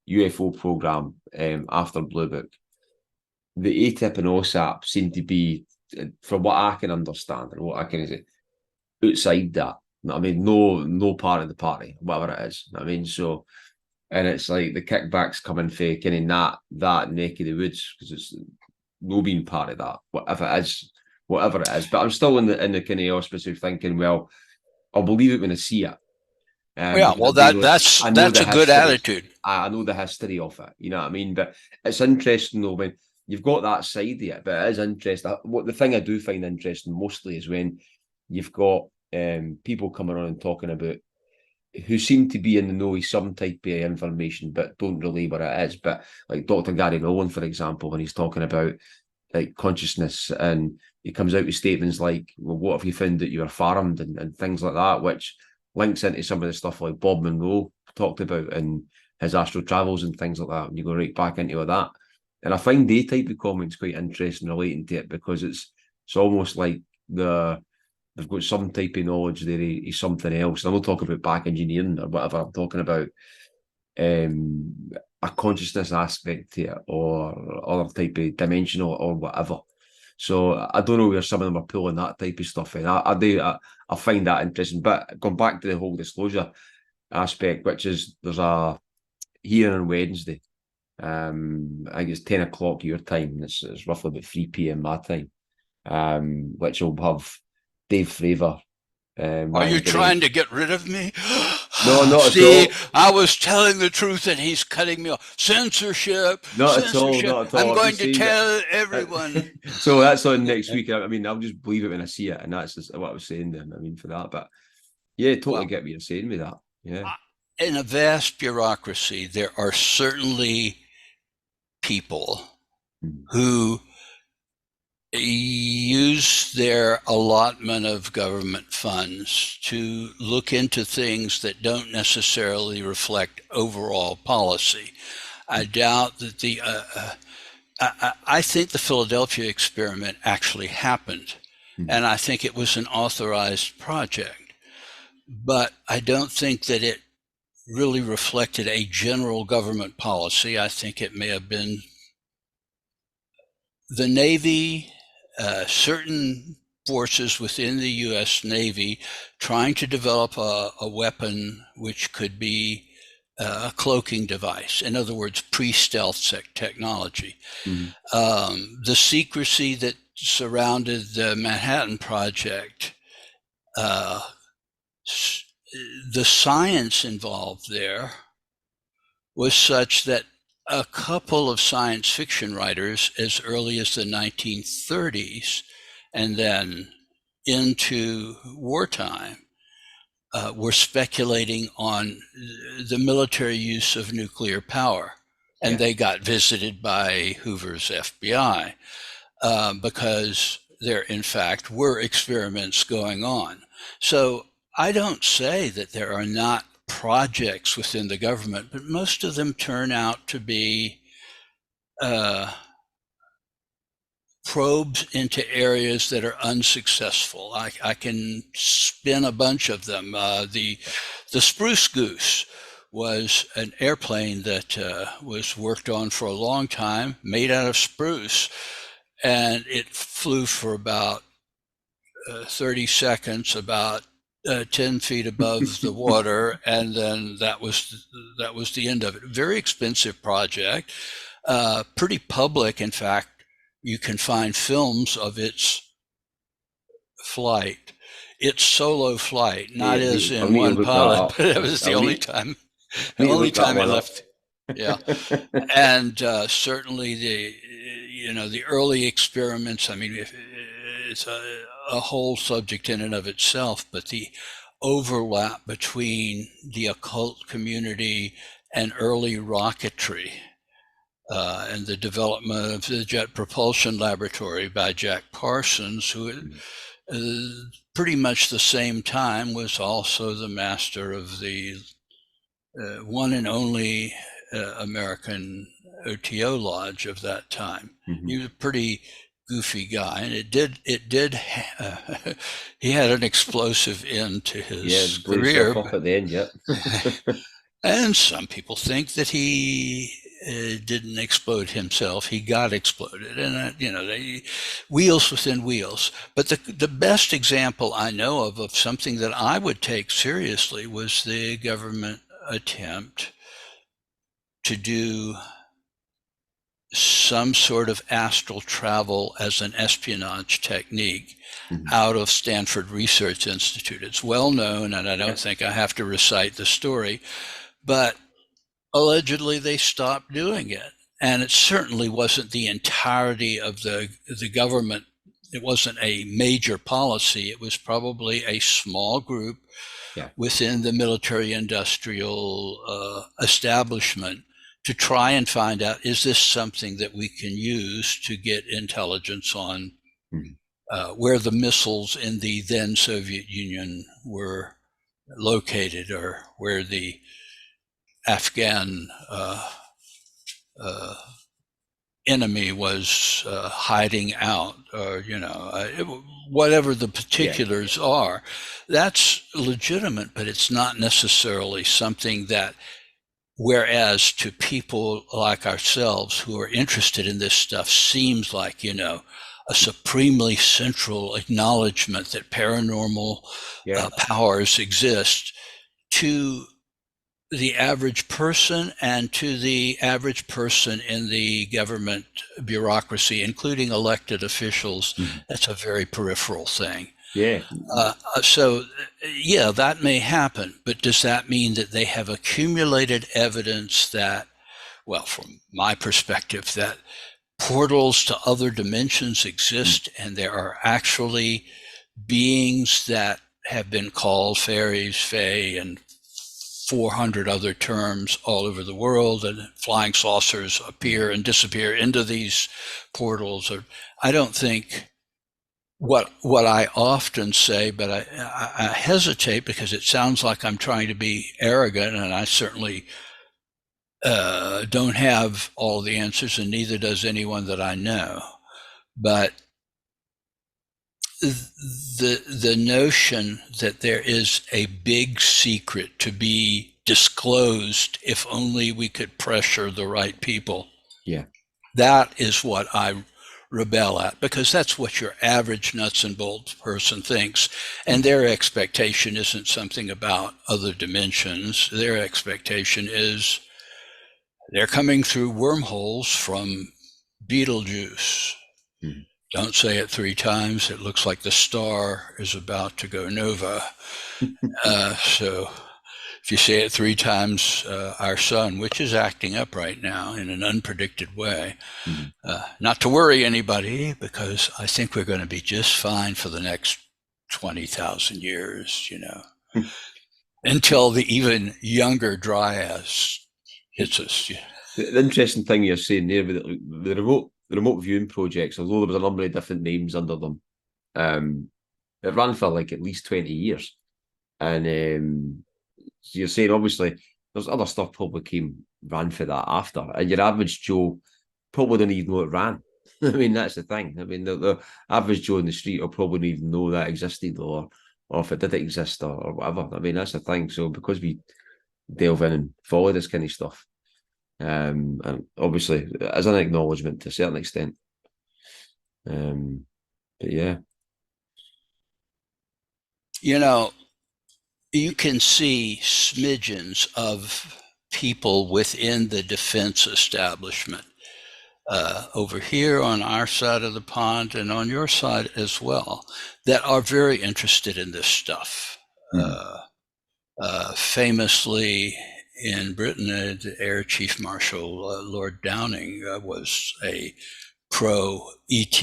UFO program after Blue Book, the ATIP and OSAP seem to be, from what I can understand and what I can say, outside that. I mean, no part of the party, whatever it is. I mean, so, and it's like the kickbacks coming for kind of that neck of the woods because it's no being part of that, whatever it is. But I'm still in the kind of auspice of thinking, well, I'll believe it when I see it. Yeah, well, I know that's the a good history. attitude. I know the history of it. You know what I mean? But it's interesting though when you've got that side of it. But it is interesting. What the thing I do find interesting mostly is when you've got people coming on and talking about who seem to be in the know of some type of information, but don't relay what it is. But like Dr. Gary Nolan, for example, when he's talking about like consciousness, and he comes out with statements like, well, what if you found that you were farmed and things like that, which links into some of the stuff like Bob Monroe talked about and his astral travels and things like that. And you go right back into that. And I find they type of comments quite interesting relating to it because it's almost like they've got some type of knowledge there is something else. And I'm not talking about back engineering or whatever. I'm talking about a consciousness aspect to it or other type of dimensional or whatever. So I don't know where some of them are pulling that type of stuff in. I find that interesting. But going back to the whole disclosure aspect, which is there's a hearing on Wednesday. I think it's 10 o'clock your time. It's roughly about 3 p.m. my time. Which will have Dave Fravor. Are you trying to get rid of me? No, not at See, all. I was telling the truth and he's cutting me off. Censorship, Not at all. censorship. Not at I'm all. I'm going just to saying that. tell everyone. So that's on next week. I mean, I'll just believe it when I see it, and that's just what I was saying then. I mean, for that, but yeah, totally Well, get what you're saying with that. Yeah. in a vast bureaucracy, there are certainly people Mm. who use their allotment of government funds to look into things that don't necessarily reflect overall policy. I doubt that I think the Philadelphia experiment actually happened, Mm. and I think it was an authorized project. But I don't think that it really reflected a general government policy. I think it may have been the Navy, certain forces within the U.S. Navy trying to develop a weapon which could be a cloaking device. In other words, pre-stealth technology. Mm. The secrecy that surrounded the Manhattan Project, the science involved there was such that a couple of science fiction writers as early as the 1930s and then into wartime were speculating on the military use of nuclear power. And Yeah. they got visited by Hoover's FBI because there, in fact, were experiments going on. So I don't say that there are not projects within the government, but most of them turn out to be probes into areas that are unsuccessful. I can spin a bunch of them. The Spruce Goose was an airplane that was worked on for a long time, made out of spruce, and it flew for about 30 seconds, about 10 feet above the water, and then that was the end of it. Very expensive project. Pretty public. In fact, you can find films of its flight, its solo flight, not as I'll in need to one look that pilot, up. but it was the I'll only need time, the need to only look that time it one up. left. Yeah. And certainly the early experiments. I mean, it's a whole subject in and of itself, but the overlap between the occult community and early rocketry, and the development of the Jet Propulsion Laboratory by Jack Parsons, who pretty much the same time was also the master of the one and only American OTO lodge of that time. Mm-hmm. He was a pretty goofy guy, and he had an explosive end to his Blew career. himself up at the end. Yeah. And some people think that he didn't explode himself; he got exploded, and wheels within wheels. But the best example I know of something that I would take seriously was the government attempt to do some sort of astral travel as an espionage technique out of Stanford Research Institute. It's well known, and I don't think I have to recite the story, but allegedly they stopped doing it. And it certainly wasn't the entirety of the government. It wasn't a major policy. It was probably a small group within the military industrial establishment to try and find out, is this something that we can use to get intelligence on where the missiles in the then Soviet Union were located, or where the Afghan enemy was hiding out, or whatever the particulars are. That's legitimate, but it's not necessarily something that, whereas to people like ourselves who are interested in this stuff, seems like a supremely central acknowledgement that paranormal powers exist. To the average person, and to the average person in the government bureaucracy, including elected officials, that's a very peripheral thing. So that may happen, but does that mean that they have accumulated evidence that, well, from my perspective, that portals to other dimensions exist, and there are actually beings that have been called fairies, fae, and 400 other terms all over the world, and flying saucers appear and disappear into these portals? Or I don't think what I often say, but I hesitate because it sounds like I'm trying to be arrogant, and I certainly don't have all the answers, and neither does anyone that I know. But the notion that there is a big secret to be disclosed if only we could pressure the right people, that is what I rebel at, because that's what your average nuts and bolts person thinks, and their expectation isn't something about other dimensions. Their expectation is they're coming through wormholes from Beetlejuice. Don't say it 3 times. It looks like the star is about to go nova. So if you say it 3 times, our sun, which is acting up right now in an unpredicted way, not to worry anybody, because I think we're going to be just fine for the next 20,000 years, until the even younger dryas hits us. The interesting thing you're saying there with the remote viewing projects, although there was a number of different names under them, it ran for like at least 20 years. And so you're saying, obviously, there's other stuff probably ran for that after. And your average Joe probably didn't even know it ran. I mean, that's the thing. I mean, the average Joe in the street will probably not even know that existed, or if it did exist, or whatever. I mean, that's the thing. So because we delve in and follow this kind of stuff, and obviously as an acknowledgement to a certain extent, but yeah, you can see smidgens of people within the defense establishment over here on our side of the pond and on your side as well that are very interested in this stuff. Famously, in Britain, the Air Chief Marshal Lord Downing was a pro ET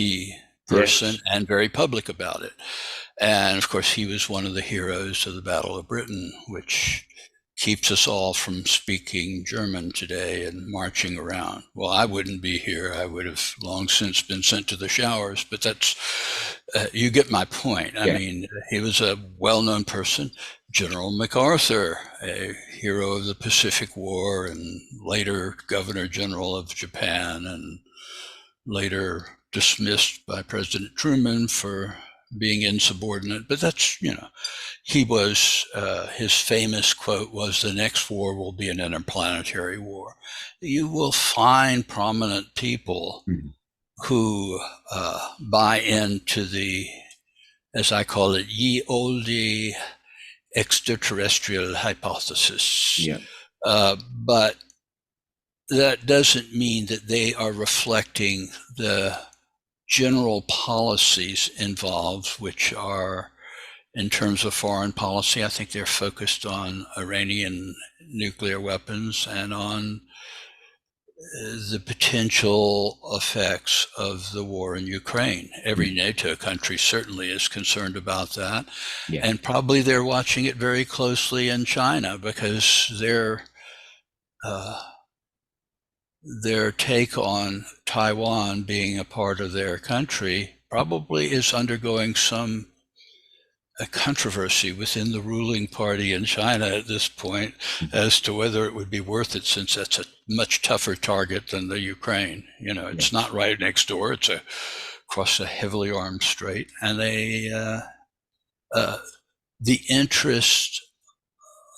person and very public about it. And of course, he was one of the heroes of the Battle of Britain, which keeps us all from speaking German today and marching around. Well, I wouldn't be here. I would have long since been sent to the showers, but that's, you get my point. I mean, he was a well-known person. General MacArthur, a hero of the Pacific War and later Governor General of Japan, and later dismissed by President Truman for being insubordinate. But that's, he was, his famous quote was, "The next war will be an interplanetary war." You will find prominent people who buy into the, as I call it, ye olde extraterrestrial hypothesis. But that doesn't mean that they are reflecting the general policies involved, which are, in terms of foreign policy, I think they're focused on Iranian nuclear weapons and on the potential effects of the war in Ukraine. Every NATO country certainly is concerned about that. And probably they're watching it very closely in China, because their take on Taiwan being a part of their country probably is undergoing some controversy within the ruling party in China at this point as to whether it would be worth it, since that's a much tougher target than the Ukraine. It's not right next door. It's across a heavily armed strait. And the interest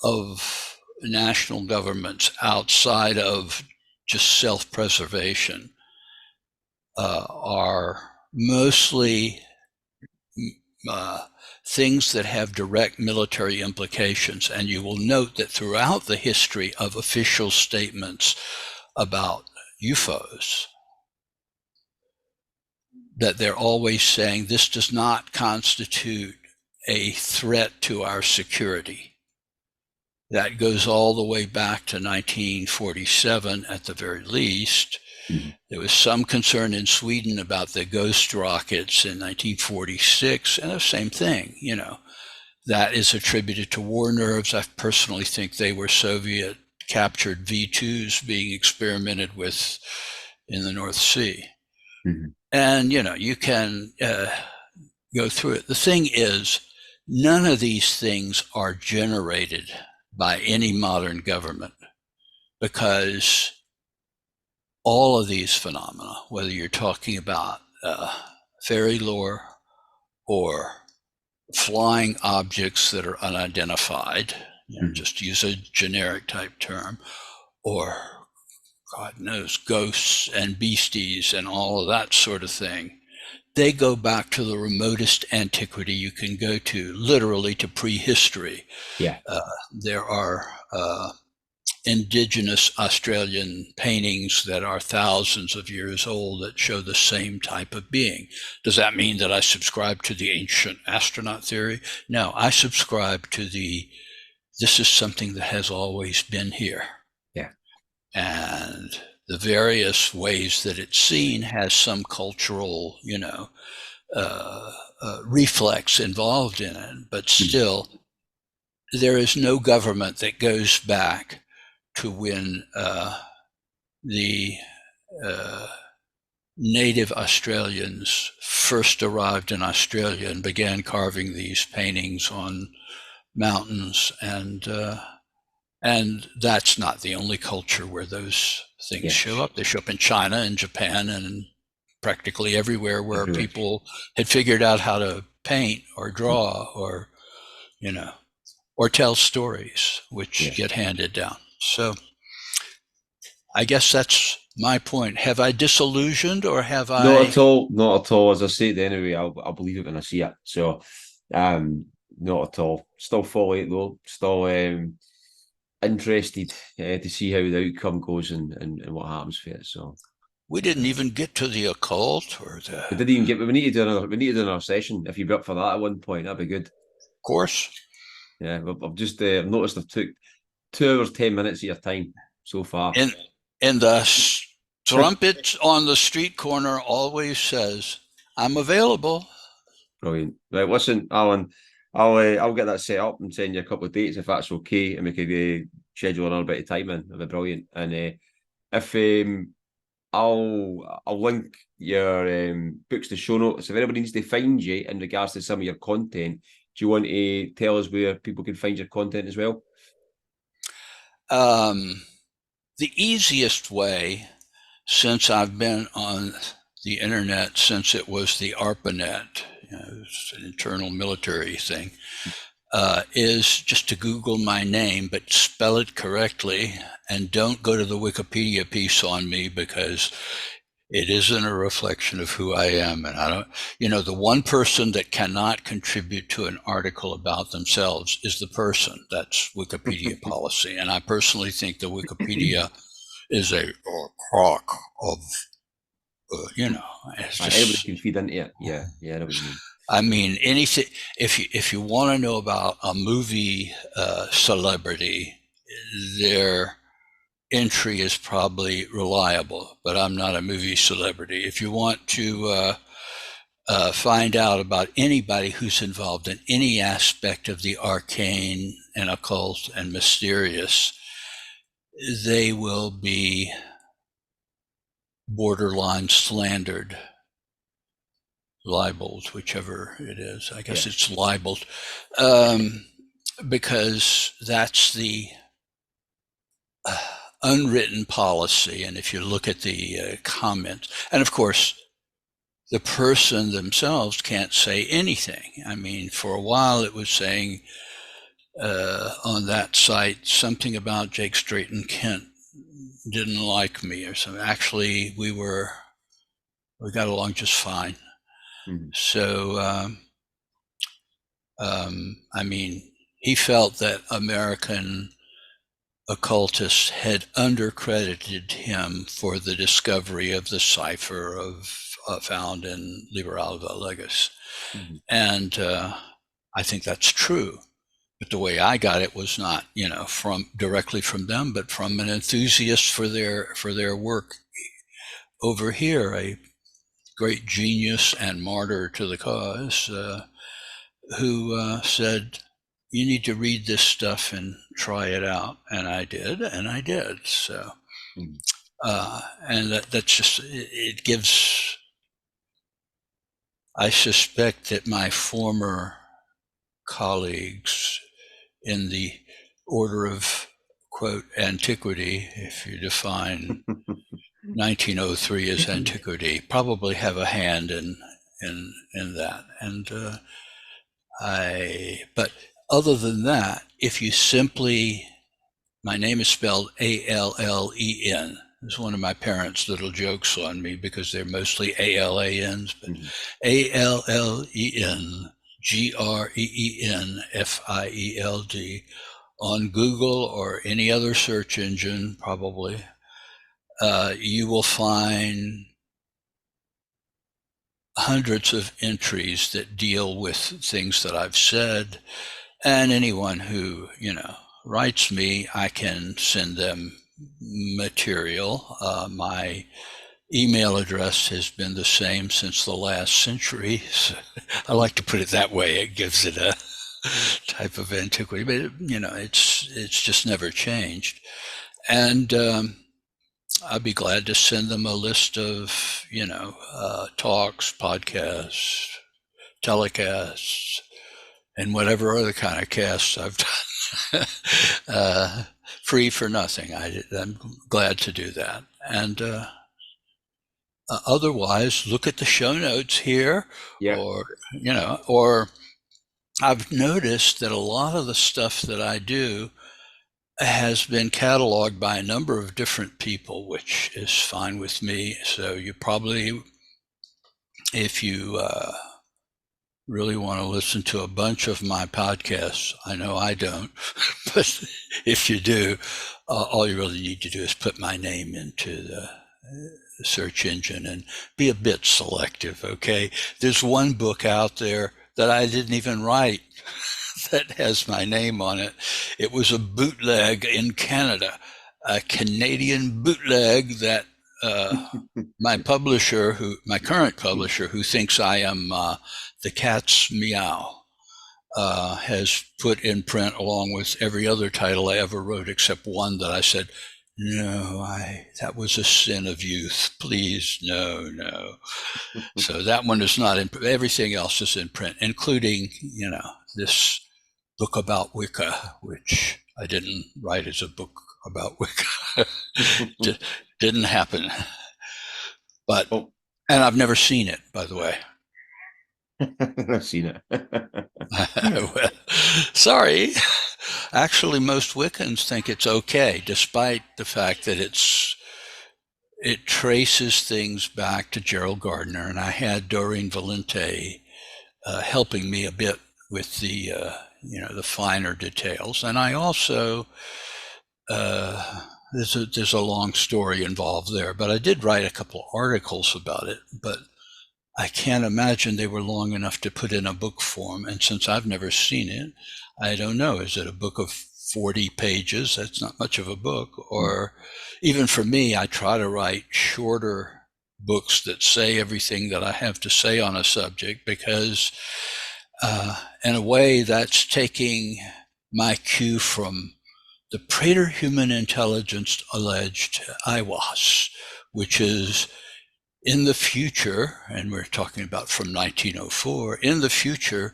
of national governments outside of just self-preservation are mostly things that have direct military implications. And you will note that throughout the history of official statements about UFOs, that they're always saying this does not constitute a threat to our security. That goes all the way back to 1947 at the very least. There was some concern in Sweden about the ghost rockets in 1946, and the same thing, that is attributed to war nerves. I personally think they were Soviet captured V2s being experimented with in the North Sea. And, you can go through it. The thing is, none of these things are generated by any modern government, because all of these phenomena, whether you're talking about fairy lore or flying objects that are unidentified, just use a generic type term, or God knows, ghosts and beasties and all of that sort of thing, they go back to the remotest antiquity you can go to, literally to prehistory. There are indigenous Australian paintings that are thousands of years old that show the same type of being. Does that mean that I subscribe to the ancient astronaut theory? No, I subscribe to this is something that has always been here. And the various ways that it's seen has some cultural, reflex involved in it. But still, there is no government that goes back to when the native Australians first arrived in Australia and began carving these paintings on mountains. And that's not the only culture where those things show up. They show up in China and Japan and practically everywhere where people had figured out how to paint or draw or, or tell stories, which get handed down. So I guess that's my point. Have I disillusioned, or have I? Not at all. Not at all. As I said anyway, I'll believe it when I see it. So, not at all. Still follow it though. Still interested to see how the outcome goes and what happens for it. So We didn't even get to the occult or the. We didn't even get. We need to do another. We need to do another session. If you'd be up for that at one point, that'd be good. Course. Yeah, I've just I've noticed I've took 2 hours 10 minutes of your time so far. And the trumpet on the street corner always says, "I'm available." Brilliant. Right, listen, Alan, I'll get that set up and send you a couple of dates if that's okay, and we could schedule another bit of time in. That'd be brilliant. And if I'll link your books to show notes. If anybody needs to find you in regards to some of your content, do you want to tell us where people can find your content as well? The easiest way, since I've been on the internet since it was the ARPANET, it's an internal military thing, is just to Google my name, but spell it correctly, and don't go to the Wikipedia piece on me, because it isn't a reflection of who I am. And I don't, the one person that cannot contribute to an article about themselves is the person. That's Wikipedia policy. And I personally think the Wikipedia is a crock of, it's just, Everybody can feed into it. Yeah, I know what you mean. I mean, anything. If you want to know about a movie celebrity, their entry is probably reliable, but I'm not a movie celebrity. If you want to find out about anybody who's involved in any aspect of the arcane and occult and mysterious, they will be borderline slandered, libeled, whichever it is. I guess it's libeled, because that's the unwritten policy. And if you look at the comments, and of course, the person themselves can't say anything. I mean, for a while it was saying on that site something about Jake Straighton Kent didn't like me or something. Actually, we got along just fine. Mm-hmm. So, I mean, he felt that American occultists had undercredited him for the discovery of the cipher found in Liber Alva Legis. Mm-hmm. And I think that's true. But the way I got it was not, directly from them, but from an enthusiast for their work over here, a great genius and martyr to the cause, who said, "You need to read this stuff and try it out." And I did. So, and that's just, it gives, I suspect that my former colleagues in the order of, quote, antiquity, if you define 1903 as antiquity, probably have a hand in that. And but other than that, if you simply, my name is spelled Allen. It's one of my parents' little jokes on me, because they're mostly ALANs, but ALLEN GREENFIELD on Google or any other search engine, probably, you will find hundreds of entries that deal with things that I've said. And anyone who, writes me, I can send them material. My email address has been the same since the last century. So I like to put it that way. It gives it a type of antiquity, but it's just never changed. And I'd be glad to send them a list of, talks, podcasts, telecasts, and whatever other kind of casts I've done, free for nothing. I'm glad to do that. And otherwise, look at the show notes here, or I've noticed that a lot of the stuff that I do has been cataloged by a number of different people, which is fine with me. So you probably, if you really want to listen to a bunch of my podcasts, I know I don't, but if you do, all you really need to do is put my name into search engine and be a bit selective, okay? There's one book out there that I didn't even write that has my name on it. It was a bootleg in Canada, a Canadian bootleg that my current publisher, who thinks I am the cat's meow, has put in print along with every other title I ever wrote except one that I said, no, that was a sin of youth. Please, no. So that one is not in print. Everything else is in print, including, this book about Wicca, which I didn't write as a book about Wicca. Didn't happen. But, and I've never seen it, by the way. I've seen it. Well, sorry. Actually, most Wiccans think it's okay, despite the fact that it traces things back to Gerald Gardner, and I had Doreen Valente helping me a bit with the finer details. And I also there's a long story involved there, but I did write a couple of articles about it, but I can't imagine they were long enough to put in a book form. And since I've never seen it, I don't know. Is it a book of 40 pages? That's not much of a book. Or even for me, I try to write shorter books that say everything that I have to say on a subject, because in a way that's taking my cue from the Praetor-Human Intelligence alleged IWAS, which is in the future, and we're talking about from 1904, in the future,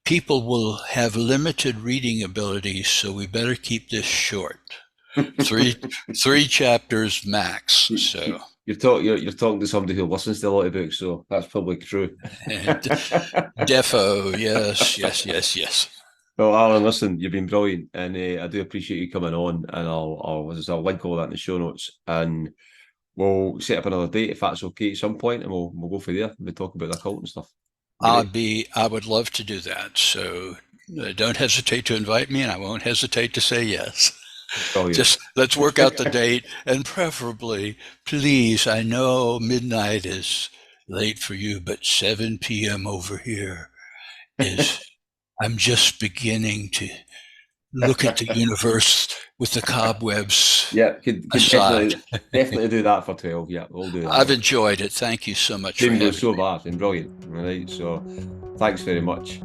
people will have limited reading abilities, so we better keep this short. three chapters max. So you're talking to somebody who listens to a lot of books, so that's probably true. Defo, yes. Well, Alan, listen, you've been brilliant, and I do appreciate you coming on. And I'll link all that in the show notes, and we'll set up another date if that's okay at some point, and we'll go for there. We'll talk about the occult and stuff. I would love to do that. So don't hesitate to invite me, and I won't hesitate to say yes. Oh, yeah. Just let's work out the date, and preferably, please, I know midnight is late for you, but 7 p.m. over here is, I'm just beginning to look at the universe with the cobwebs. Yeah, could definitely do that for 12. Yeah, we'll do that. I've enjoyed it. Thank you so much. Didn't go so bad and brilliant. All right, so thanks very much.